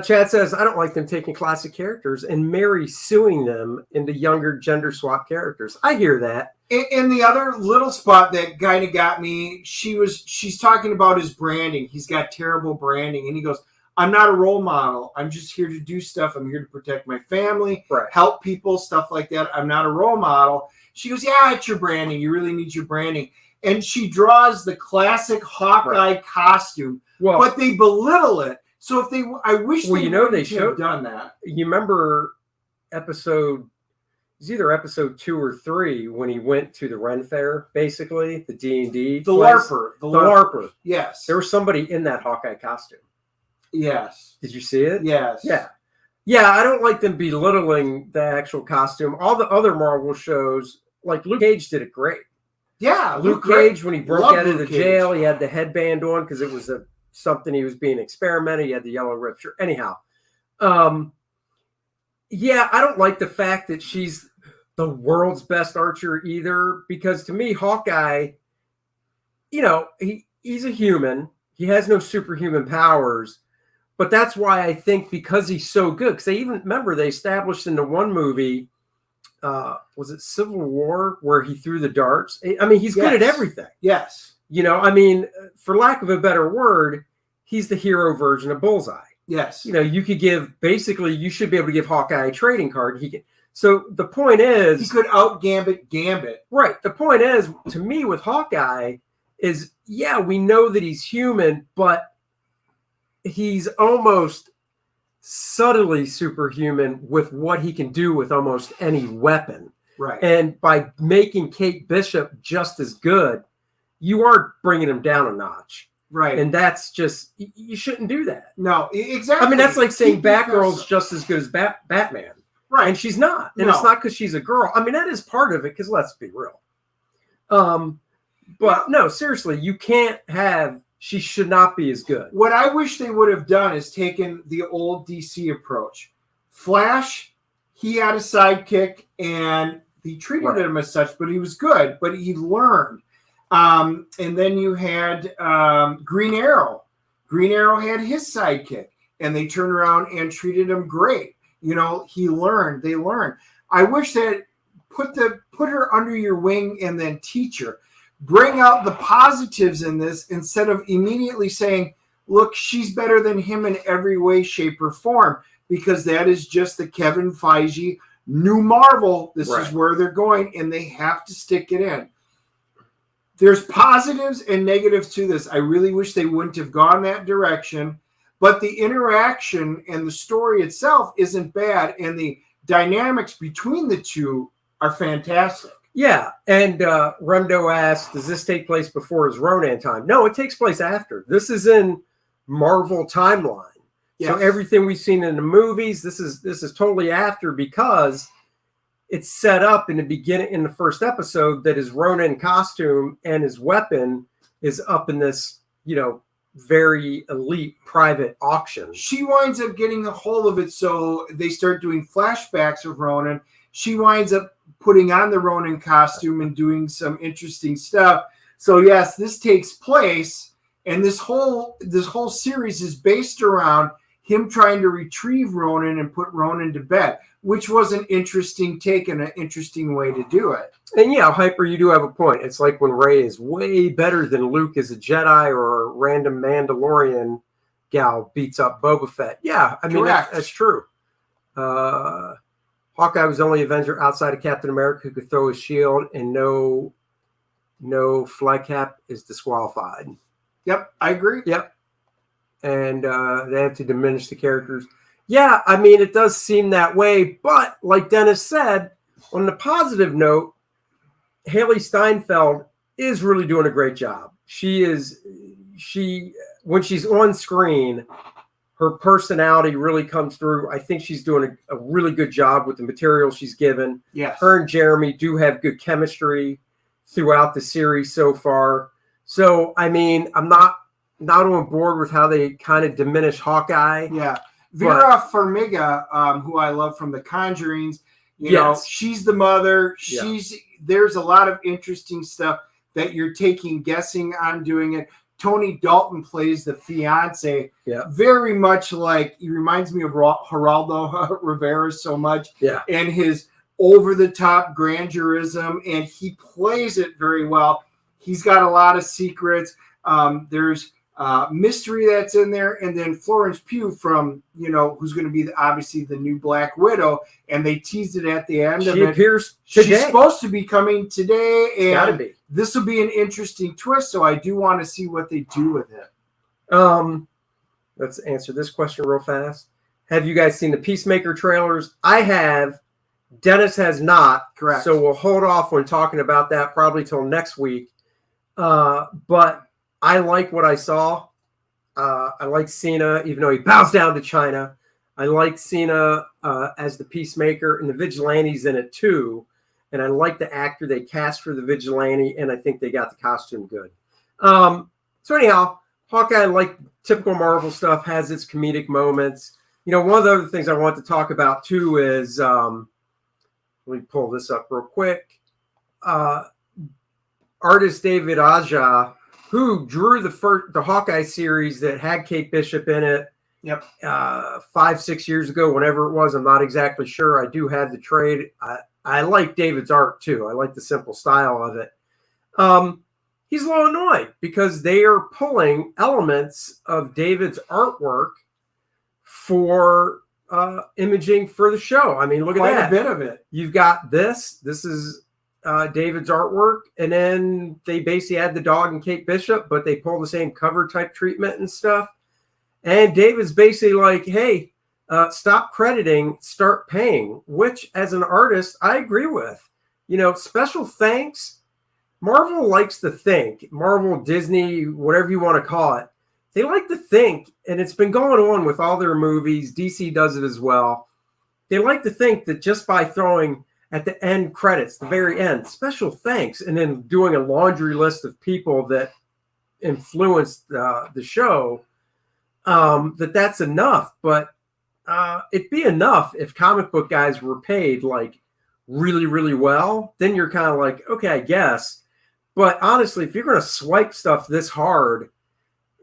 Chad says, I don't like them taking classic characters and Mary suing them into younger gender swap characters. I hear that. In the other little spot that kind of got me, she's talking about his branding. He's got terrible branding. And he goes, I'm not a role model. I'm just here to do stuff. I'm here to protect my family, help people, stuff like that. I'm not a role model. She goes, yeah, it's your branding. You really need your branding. And she draws the classic Hawkeye costume, but they belittle it. So I wish they showed have done that. You remember episode. It was either episode 2 or 3 when he went to the Ren Fair, basically the D&D. The LARPer. The LARPer. Yes. There was somebody in that Hawkeye costume. Yes. Did you see it? Yes. Yeah. Yeah, I don't like them belittling the actual costume. All the other Marvel shows, like Luke Cage did it great. Yeah. Luke Cage, when he broke Love out of the Luke Cage. jail, he had the headband on because it was something he was being experimented. He had the yellow rip shirt. Anyhow, yeah, I don't like the fact that she's the world's best archer either, because to me, Hawkeye, you know, he's a human. He has no superhuman powers, but that's why I think because he's so good, because they even, remember, they established in the one movie, was it Civil War, where he threw the darts? I mean, he's good at everything. Yes. You know, I mean, for lack of a better word, he's the hero version of Bullseye. Yes. You know, you could basically, you should be able to give Hawkeye a trading card. He can. So the point is, he could out Gambit. Right. The point is, to me, with Hawkeye is, yeah, we know that he's human, but he's almost subtly superhuman with what he can do with almost any weapon. Right. And by making Kate Bishop just as good, you are bringing him down a notch. Right. And that's just, you shouldn't do that. No, exactly. I mean, that's like saying Batgirl's just as good as Batman. Right. And she's not. And it's not because she's a girl. I mean, that is part of it, because let's be real. But no, seriously, you can't have, she should not be as good. What I wish they would have done is taken the old DC approach. Flash, he had a sidekick and he treated him as such, but he was good, but he learned. And then you had Green Arrow. Green Arrow had his sidekick, and they turned around and treated him great. You know, he learned. They learned. I wish that put her under your wing and then teach her. Bring out the positives in this instead of immediately saying, look, she's better than him in every way, shape, or form, because that is just the Kevin Feige new Marvel. This is where they're going, and they have to stick it in. There's positives and negatives to this. I really wish they wouldn't have gone that direction, but the interaction and the story itself isn't bad, and the dynamics between the two are fantastic. Yeah, and Remdo asked, does this take place before his Ronin time? No, it takes place after. This is in Marvel timeline. Yes. So everything we've seen in the movies, this is totally after, because it's set up in the beginning, in the first episode, that his Ronin costume and his weapon is up in this, you know, very elite private auction. She winds up getting a hold of it, so they start doing flashbacks of Ronin. She winds up putting on the Ronin costume and doing some interesting stuff. So yes, this takes place, and this whole series is based around him trying to retrieve Ronin and put Ronin to bed, which was an interesting take and an interesting way to do it. And yeah, Hyper, you do have a point. It's like when Rey is way better than Luke as a Jedi, or a random Mandalorian gal beats up Boba Fett. Yeah, I mean, that's true. Hawkeye was the only Avenger outside of Captain America who could throw his shield, and no fly cap is disqualified. Yep, I agree. Yep. And they have to diminish the characters. Yeah, I mean, it does seem that way. But like Dennis said, on the positive note, Haley Steinfeld is really doing a great job. When she's on screen, her personality really comes through. I think she's doing a really good job with the material she's given. Yes. Her and Jeremy do have good chemistry throughout the series so far. So, I mean, I'm not on board with how they kind of diminish Hawkeye. Yeah. Vera Farmiga, who I love from The Conjurings, you know, she's the mother. There's a lot of interesting stuff that you're guessing on doing it. Tony Dalton plays the fiance. Yeah. Very much like, he reminds me of Geraldo Rivera so much. Yeah. And his over-the-top grandeurism, and he plays it very well. He's got a lot of secrets. There's mystery that's in there, and then Florence Pugh from, you know, who's going to be obviously the new Black Widow, and they teased it at the end of it. She appears today. She's supposed to be coming today, and gotta be. This will be an interesting twist, so I do want to see what they do with it. Let's answer this question real fast. Have you guys seen the Peacemaker trailers? I have. Dennis has not. Correct. So we'll hold off when talking about that probably till next week. But I like what I saw. I like Cena, even though he bows down to China. I like Cena as the Peacemaker, and the Vigilante's in it too. And I like the actor they cast for the Vigilante, and I think they got the costume good. So anyhow, Hawkeye, like typical Marvel stuff, has its comedic moments. You know, one of the other things I want to talk about too is, let me pull this up real quick. Artist David Aja, who drew the Hawkeye series that had Kate Bishop in it. Yep. 5-6 years ago, whenever it was, I'm not exactly sure. I do have the trade. I like David's art too. I like the simple style of it. He's a little annoyed because they are pulling elements of David's artwork for imaging for the show. I mean, look at that. Quite a bit of it. You've got this. This is David's artwork, and then they basically add the dog and Kate Bishop, but they pull the same cover type treatment and stuff. And David's basically like, hey, stop crediting, start paying, which as an artist, I agree with. You know, special thanks. Marvel likes to think. Marvel, Disney, whatever you want to call it. They like to think, and it's been going on with all their movies. DC does it as well. They like to think that just by throwing at the end credits, the very end, special thanks, and then doing a laundry list of people that influenced the show, that's enough. But it'd be enough if comic book guys were paid like really, really well. Then you're kind of like, okay, I guess. But honestly, if you're going to swipe stuff this hard,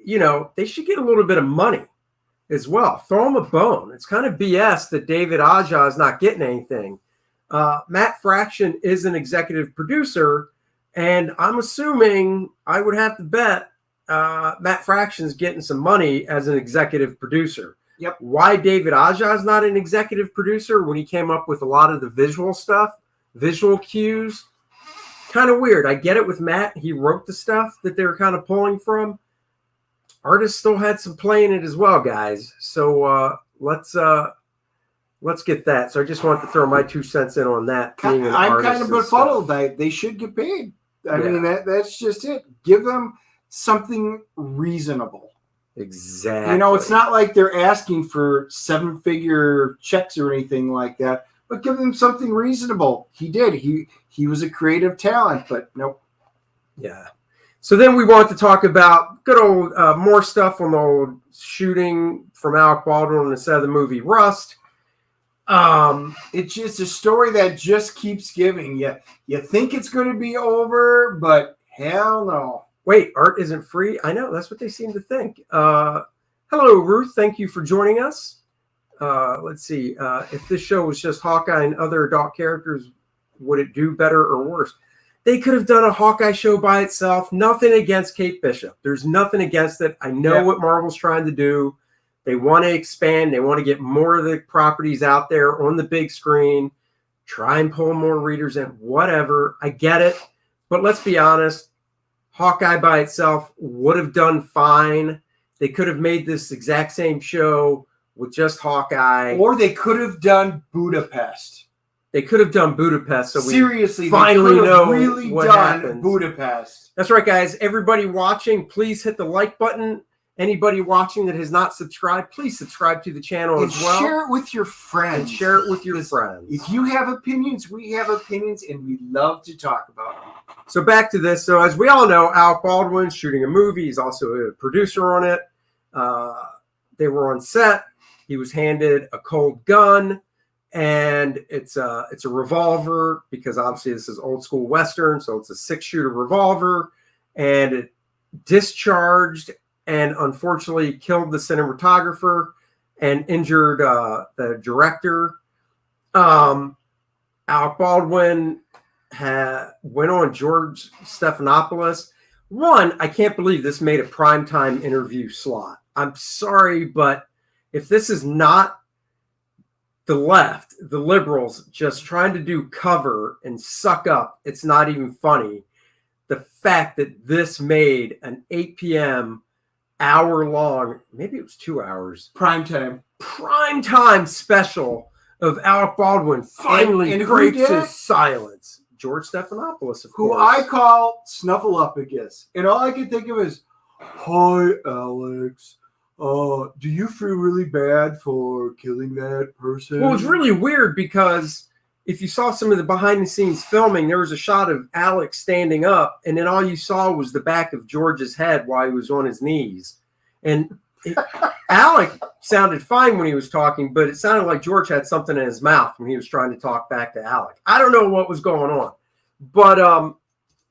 you know, they should get a little bit of money as well. Throw them a bone. It's kind of BS that David Aja is not getting anything. Matt Fraction is an executive producer, and I'm assuming, I would have to bet, Matt Fraction's getting some money as an executive producer. Yep. Why David Aja is not an executive producer when he came up with a lot of the visual stuff, visual cues, kind of weird. I get it with Matt. He wrote the stuff that they're kind of pulling from. Artists still had some play in it as well, guys. So let's get that. So I just wanted to throw my 2 cents in on that. I'm kind of befuddled. They should get paid. I mean, that's just it. Give them something reasonable. Exactly. You know, it's not like they're asking for 7-figure checks or anything like that, but give them something reasonable. He did. He was a creative talent, but nope. Yeah. So then we want to talk about good old more stuff on the old shooting from Alec Baldwin on the set of the movie Rust. It's just a story that just keeps giving. You think it's going to be over, but hell no. Wait, art isn't free? I know, that's what they seem to think. Hello, Ruth. Thank you for joining us. Let's see. If this show was just Hawkeye and other adult characters, would it do better or worse? They could have done a Hawkeye show by itself. Nothing against Kate Bishop. There's nothing against it. I know what Marvel's trying to do. They want to expand. They want to get more of the properties out there on the big screen. Try and pull more readers in. Whatever. I get it. But let's be honest. Hawkeye by itself would have done fine. They could have made this exact same show with just Hawkeye. Or they could have done Budapest. They could have done Budapest. So seriously, we finally know really what done happens. Budapest. That's right, guys. Everybody watching, please hit the like button. Anybody watching that has not subscribed, please subscribe to the channel as well. Share it with your friends. And share it with your friends. If you have opinions, we have opinions, and we love to talk about them. So back to this. So as we all know, Alec Baldwin's shooting a movie. He's also a producer on it. They were on set. He was handed a cold gun, and it's a revolver because obviously this is old school Western. So it's a 6-shooter revolver, and it discharged and unfortunately killed the cinematographer and injured the director. Alec Baldwin went on George Stephanopoulos. One, I can't believe this made a primetime interview slot. I'm sorry, but if this is not the left, the liberals just trying to do cover and suck up, it's not even funny. The fact that this made an 8 p.m. hour-long, maybe it was 2 hours. Primetime primetime special of Alec Baldwin finally And who breaks did his it? silence. George Stephanopoulos, of Who course. I call Snuffleupagus. And all I can think of is, "Hi, Alex. Do you feel really bad for killing that person?" Well, it's really weird because if you saw some of the behind-the-scenes filming, there was a shot of Alex standing up, and then all you saw was the back of George's head while he was on his knees. And Alec sounded fine when he was talking, but it sounded like George had something in his mouth when he was trying to talk back to Alec. I don't know what was going on. But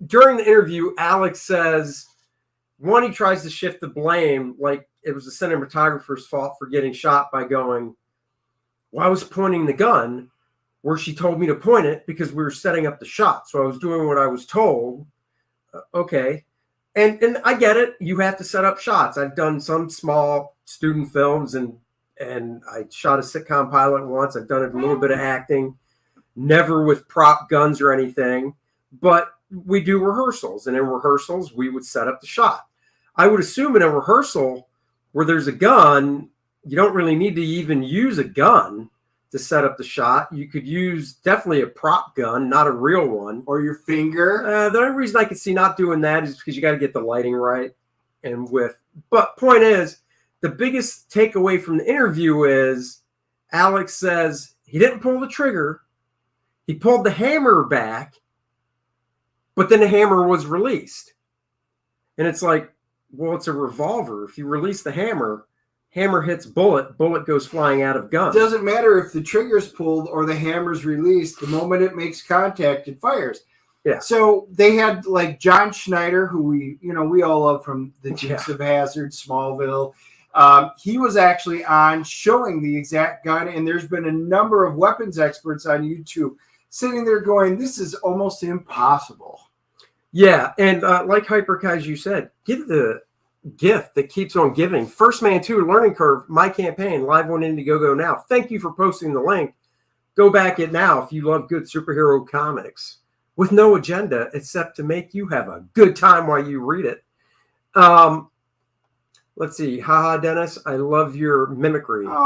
during the interview, Alex says, one, he tries to shift the blame like it was the cinematographer's fault for getting shot by going, "Well, I was pointing the gun where she told me to point it because we were setting up the shot. So I was doing what I was told." Okay. And I get it. You have to set up shots. I've done some small student films and I shot a sitcom pilot once. I've done a little bit of acting, never with prop guns or anything, but we do rehearsals. And in rehearsals, we would set up the shot. I would assume in a rehearsal where there's a gun, you don't really need to even use a gun to set up the shot. You could use definitely a prop gun, not a real one. Or your finger. The only reason I could see not doing that is because you got to get the lighting right. But point is, the biggest takeaway from the interview is Alex says he didn't pull the trigger. He pulled the hammer back, but then the hammer was released. And it's like, well, it's a revolver. If you release the hammer hits bullet goes flying out of gun. It doesn't matter if the trigger's pulled or the hammer's released. The moment it makes contact, it fires. Yeah. So they had like John Schneider, who we all love from the Dukes of Hazzard, Smallville. He was actually on showing the exact gun, and there's been a number of weapons experts on YouTube sitting there going, "This is almost impossible." Yeah, and like Hyperkai, as you said, give the gift that keeps on giving. First Man 2 Learning Curve, my campaign, live on Indiegogo now. Thank you for posting the link. Go back it now if you love good superhero comics with no agenda except to make you have a good time while you read it. Let's see. Haha, Dennis, I love your mimicry. There you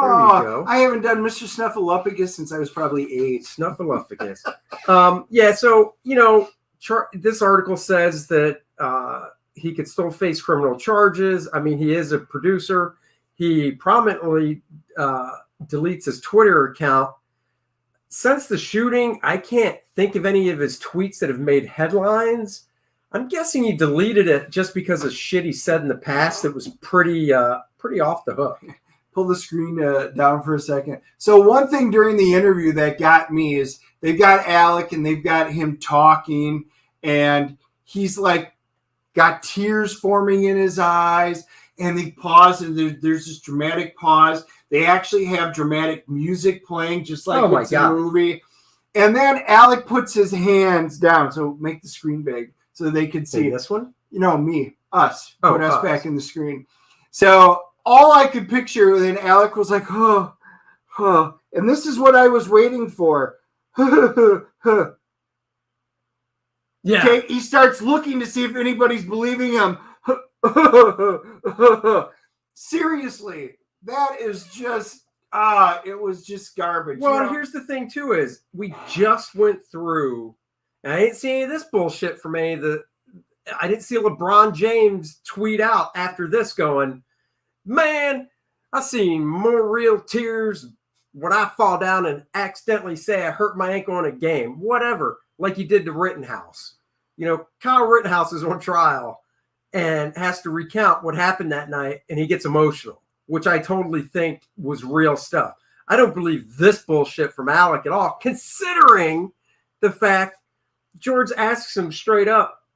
go. I haven't done Mr. Snuffleupagus since I was probably 8. Snuffleupagus. Yeah, so, this article says that he could still face criminal charges. I mean, he is a producer. He prominently deletes his Twitter account. Since the shooting, I can't think of any of his tweets that have made headlines. I'm guessing he deleted it just because of shit he said in the past that was pretty off the hook. Pull the screen down for a second. So one thing during the interview that got me is they've got Alec and they've got him talking, and he's like got tears forming in his eyes, and they pause, and there's this dramatic pause. They actually have dramatic music playing, just like it's a movie. And then Alec puts his hands down. So make the screen big so they can see. This one? Us. Oh, put us back in the screen. So all I could picture, then Alec was like, huh. And this is what I was waiting for. Yeah. Okay, he starts looking to see if anybody's believing him. Seriously, that is just it was just garbage. Well, here's the thing too is we just went through, and I didn't see any of this bullshit from any of the. I didn't see LeBron James tweet out after this going, "Man, I seen more real tears when I fall down and accidentally say I hurt my ankle in a game." Whatever, like he did to Rittenhouse. Kyle Rittenhouse is on trial and has to recount what happened that night, and he gets emotional, which I totally think was real stuff. I don't believe this bullshit from Alec at all, considering the fact George asks him straight up,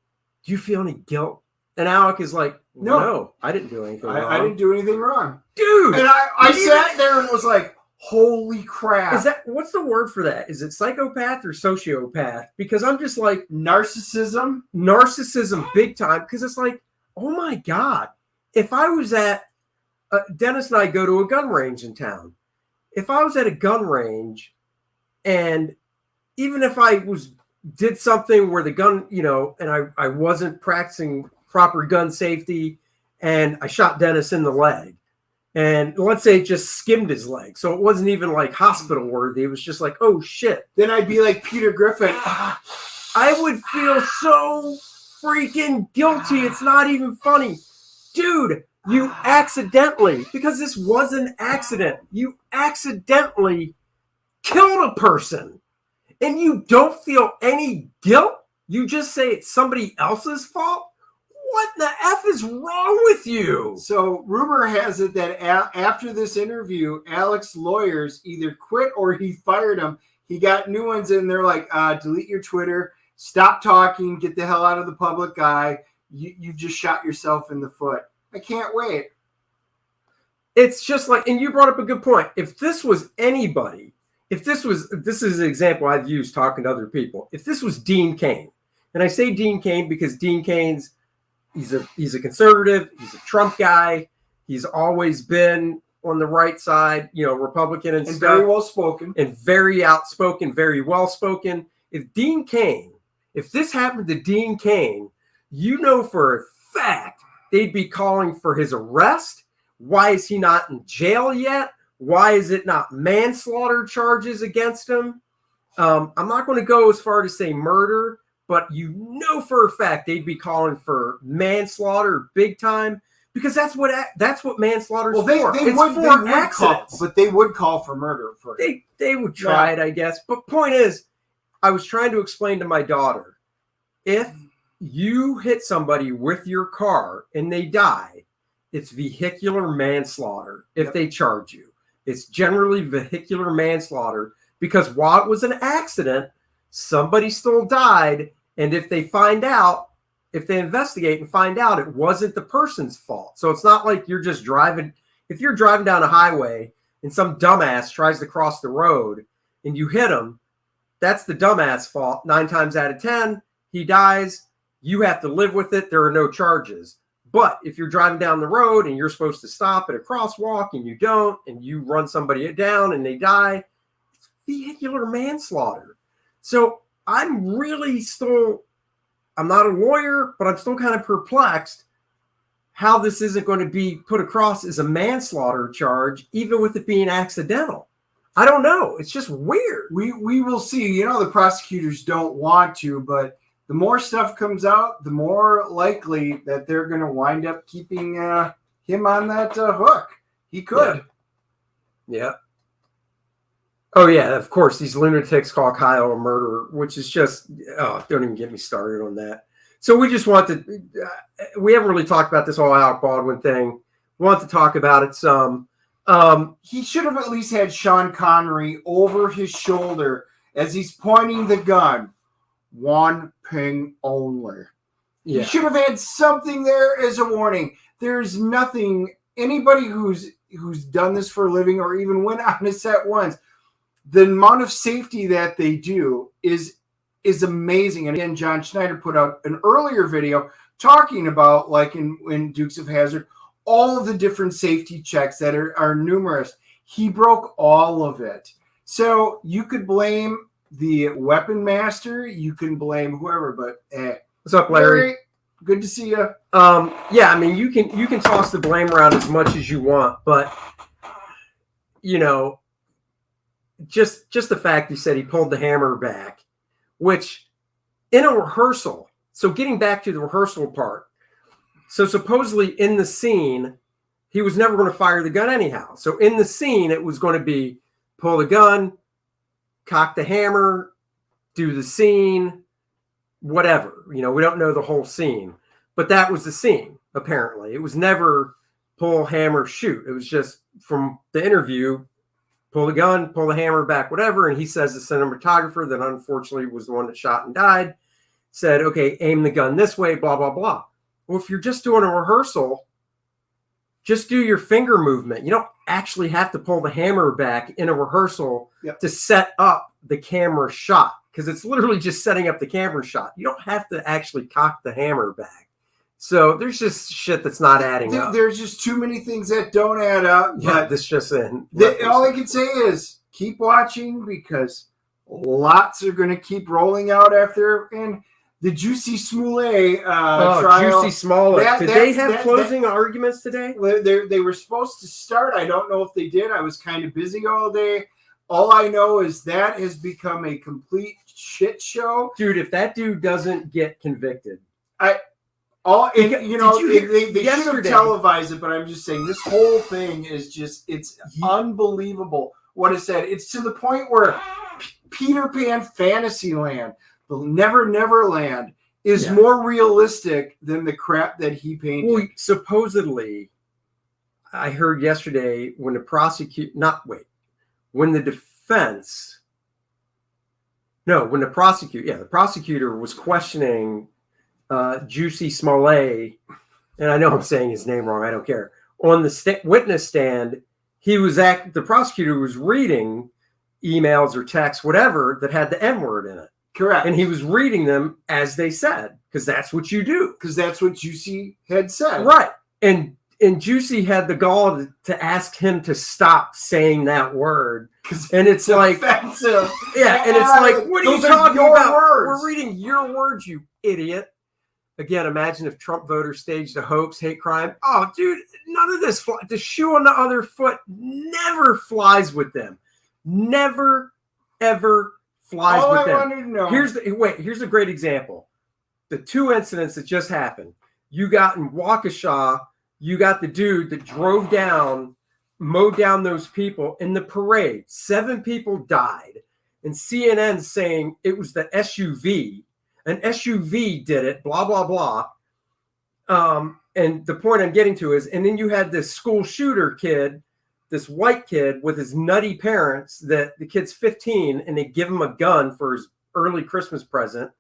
"Do you feel any guilt?" And Alec is like, no, I didn't do anything wrong. I didn't do anything wrong. Dude! And I sat there and was like, holy crap. What's the word for that? Is it psychopath or sociopath? Because I'm just like, narcissism big time. Because it's like, oh my God. If I was at, Dennis and I go to a gun range in town. If I was at a gun range, and even if I did something where the gun, and I wasn't practicing proper gun safety, and I shot Dennis in the leg, And let's say it just skimmed his leg. So it wasn't even like hospital worthy. It was just like, oh shit. Then I'd be like Peter Griffin. I would feel so freaking guilty. It's not even funny. Dude, you accidentally, because this was an accident, you accidentally killed a person. And you don't feel any guilt? You just say it's somebody else's fault? What the F is wrong with you? So rumor has it that after this interview, Alec's lawyers either quit or he fired him. He got new ones and they're like, delete your Twitter, stop talking, get the hell out of the public eye. You've just shot yourself in the foot. I can't wait. It's just like, and you brought up a good point. If this was anybody, this is an example I've used talking to other people. If this was Dean Cain, and I say Dean Cain because Dean Cain's he's a conservative. He's a Trump guy. He's always been on the right side, Republican and stuff. Very well spoken. And very outspoken, very well spoken. If this happened to Dean Cain, for a fact they'd be calling for his arrest. Why is he not in jail yet? Why is it not manslaughter charges against him? I'm not going to go as far to say murder, but for a fact they'd be calling for manslaughter big time because that's what manslaughter is for. They would call for murder for it. They would try it, I guess. But point is, I was trying to explain to my daughter, if you hit somebody with your car and they die, it's vehicular manslaughter if they charge you. It's generally vehicular manslaughter because while it was an accident, somebody still died. And if they investigate and find out it wasn't the person's fault. So it's not like you're just driving. If you're driving down a highway and some dumbass tries to cross the road and you hit him, that's the dumbass fault. 9 times out of 10, he dies. You have to live with it. There are no charges. But if you're driving down the road and you're supposed to stop at a crosswalk and you don't, and you run somebody down and they die, it's vehicular manslaughter. So I'm not a lawyer, but I'm still kind of perplexed how this isn't going to be put across as a manslaughter charge, even with it being accidental. I don't know. It's just weird. We will see. The prosecutors don't want to, but the more stuff comes out, the more likely that they're going to wind up keeping him on that hook. He could. Yeah. Oh, yeah, of course. These lunatics call Kyle a murderer, which is just, don't even get me started on that. So we just we haven't really talked about this whole Alec Baldwin thing. We want to talk about it some. He should have at least had Sean Connery over his shoulder as he's pointing the gun. One ping only. Yeah. He should have had something there as a warning. There's nothing. Anybody who's done this for a living or even went on a set once, the amount of safety that they do is amazing. And again, John Schneider put out an earlier video talking about, like in Dukes of Hazzard, all of the different safety checks that are numerous. He broke all of it. So you could blame the weapon master, you can blame whoever, but what's up, Larry? Good to see you. Yeah, I mean, you can toss the blame around as much as you want, but just the fact you said he pulled the hammer back, which in a rehearsal. So getting back to the rehearsal part, so supposedly in the scene, he was never going to fire the gun anyhow. So in the scene, it was going to be pull the gun, cock the hammer, do the scene, whatever. We don't know the whole scene, but that was the scene, apparently. It was never pull, hammer, shoot. It was just from the interview, pull the gun, pull the hammer back, whatever. And he says the cinematographer that unfortunately was the one that shot and died said, okay, aim the gun this way, blah, blah, blah. Well, if you're just doing a rehearsal, just do your finger movement. You don't actually have to pull the hammer back in a rehearsal to set up the camera shot, because it's literally just setting up the camera shot. You don't have to actually cock the hammer back. So there's just shit that's not adding up. There's just too many things that don't add up. Yeah, this just in. All I can say is keep watching, because lots are going to keep rolling out after. And the Juicy Smollett trial. Juicy Smollett. Did they have closing arguments today? They were supposed to start. I don't know if they did. I was kind of busy all day. All I know is that has become a complete shit show. Dude, if that dude doesn't get convicted. They should have televised it, but I'm just saying this whole thing is just, it's unbelievable what it said. It's to the point where Peter Pan Fantasyland, the Never Land, is more realistic than the crap that he painted. Well, supposedly, I heard yesterday when the prosecutor was questioning Juicy Smollett, and I know I'm saying his name wrong, I don't care, on the witness stand, the prosecutor was reading emails or texts, whatever, that had the N-word in it. Correct. And he was reading them as they said, because that's what you do. Because that's what Juicy had said. Right. And Juicy had the gall to ask him to stop saying that word. And it's like, offensive. Yeah, and it's like, what are you talking about? Words. We're reading your words, you idiot. Again, imagine if Trump voters staged a hoax, hate crime. Oh, dude, none of this. The shoe on the other foot never flies with them. Never, ever flies with them. Wanted to know. Here's a great example. The two incidents that just happened. You got in Waukesha, you got the dude that drove down, mowed down those people in the parade. 7 people died. And CNN saying it was the SUV. An SUV did it, blah, blah, blah. And the point I'm getting to is, and then you had this school shooter kid, this white kid with his nutty parents, that the kid's 15 and they give him a gun for his early Christmas present.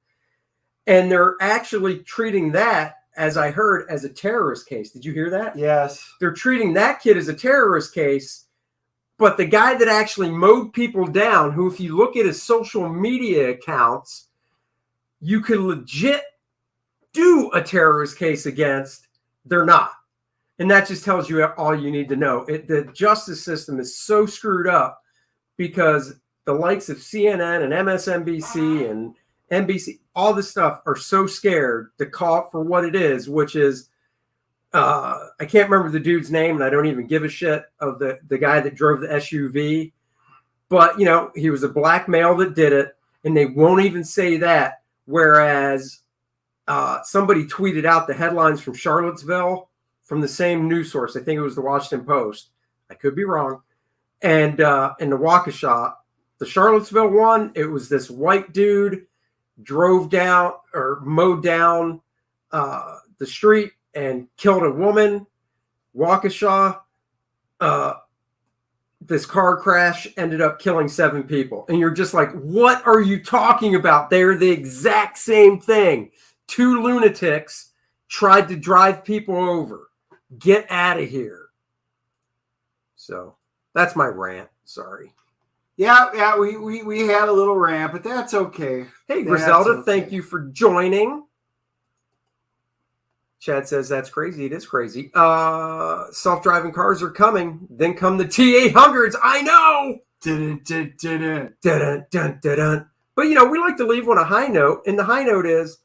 And they're actually treating that, as I heard, as a terrorist case. Did you hear that? Yes. They're treating that kid as a terrorist case, but the guy that actually mowed people down, who, if you look at his social media accounts, you could legit do a terrorist case against, they're not. And that just tells you all you need to know. The justice system is so screwed up because the likes of CNN and MSNBC and NBC, all this stuff are so scared to call it for what it is, which is, I can't remember the dude's name, and I don't even give a shit of the guy that drove the SUV. But, he was a black male that did it, and they won't even say that. Whereas somebody tweeted out the headlines from Charlottesville from the same news source. I think it was the Washington Post. I could be wrong. And in the Waukesha, the Charlottesville one, it was this white dude drove down or mowed down the street and killed a woman. Waukesha, this car crash ended up killing 7 people. And you're just like, what are you talking about? They're the exact same thing. 2 lunatics tried to drive people over. Get out of here. So that's my rant. Sorry. Yeah, we had a little rant, but that's okay. Hey, Griselda, thank you for joining. Chad says that's crazy. It is crazy. Self-driving cars are coming. Then come the T800s. I know. Dun, dun, dun, dun, dun, dun, dun. But, we like to leave on a high note. And the high note is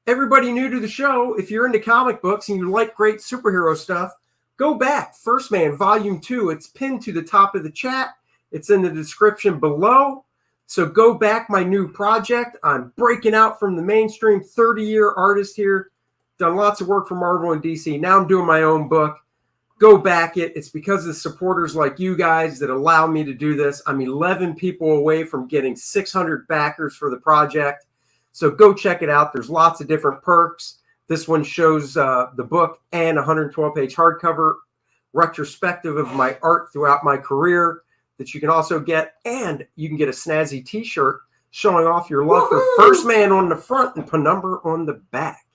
everybody new to the show, if you're into comic books and you like great superhero stuff, go back. First Man, Volume 2. It's pinned to the top of the chat. It's in the description below. So go back, my new project. I'm breaking out from the mainstream, 30-year artist here. Done lots of work for Marvel and DC. Now I'm doing my own book. Go back it. It's because of supporters like you guys that allow me to do this. I'm 11 people away from getting 600 backers for the project. So go check it out. There's lots of different perks. This one shows the book and 112-page hardcover retrospective of my art throughout my career that you can also get. And you can get a snazzy t-shirt showing off your love for First Man on the front and Penumbra on the back.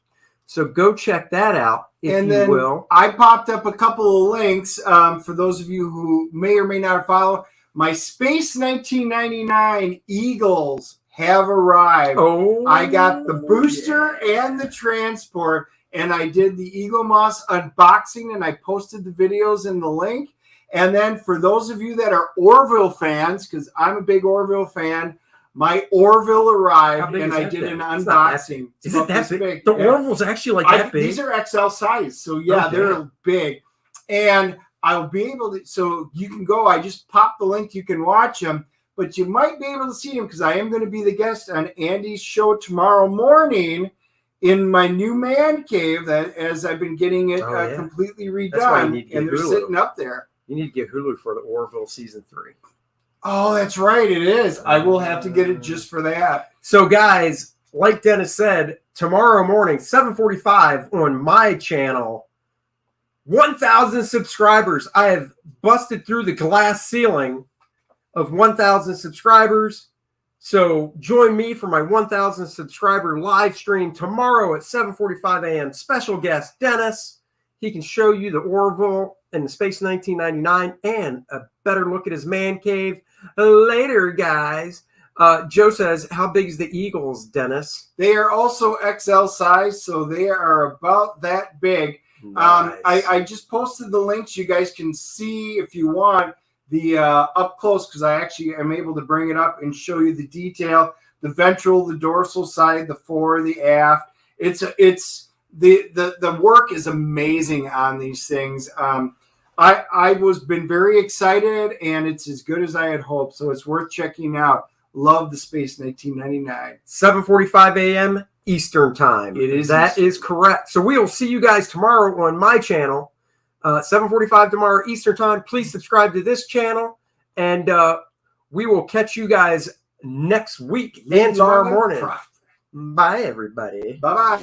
So go check that out, if you will. I popped up a couple of links for those of you who may or may not follow. My Space 1999 Eagles have arrived. Oh, I got the booster and the transport, and I did the Eagle Moss unboxing, and I posted the videos in the link. And then for those of you that are Orville fans, because I'm a big Orville fan, My Orville How arrived, big and is I that did thing? an It's not that unboxing. Is it that big? The Yeah. Orville's actually like that big? These are XL size, so yeah, Okay. they're big. And I'll be able to, so you can go, I just popped the link, you can watch them, but you might be able to see them because I am going to be the guest on Andy's show tomorrow morning in my new man cave that as I've been getting it completely That's why you redone, need to get and they're Hulu. sitting up there. You need to get Hulu for the Orville season 3. Oh, that's right, it is. I will have to get it just for that. So, guys, like Dennis said, tomorrow morning, 7:45 on my channel, 1,000 subscribers. I have busted through the glass ceiling of 1,000 subscribers. So join me for my 1,000 subscriber live stream tomorrow at 7:45 a.m. Special guest Dennis. He can show you the Orville and the Space 1999 and a better look at his man cave. Later, guys. Joe says, how big is the Eagles, Dennis? They are also XL size, so they are about that big. Nice. I just posted the links. You guys can see if you want the up close because I actually am able to bring it up and show you the detail, the ventral, the dorsal side, the fore, the aft. It's the work is amazing on these things. I was been very excited, and it's as good as I had hoped. So it's worth checking out. Love the Space 1999. 7:45 a.m. Eastern time. It is. That Eastern. is correct. So we will see you guys tomorrow on my channel, 7:45 tomorrow Eastern time. Please subscribe to this channel, and we will catch you guys next week and tomorrow morning. Bye, everybody. Bye-bye.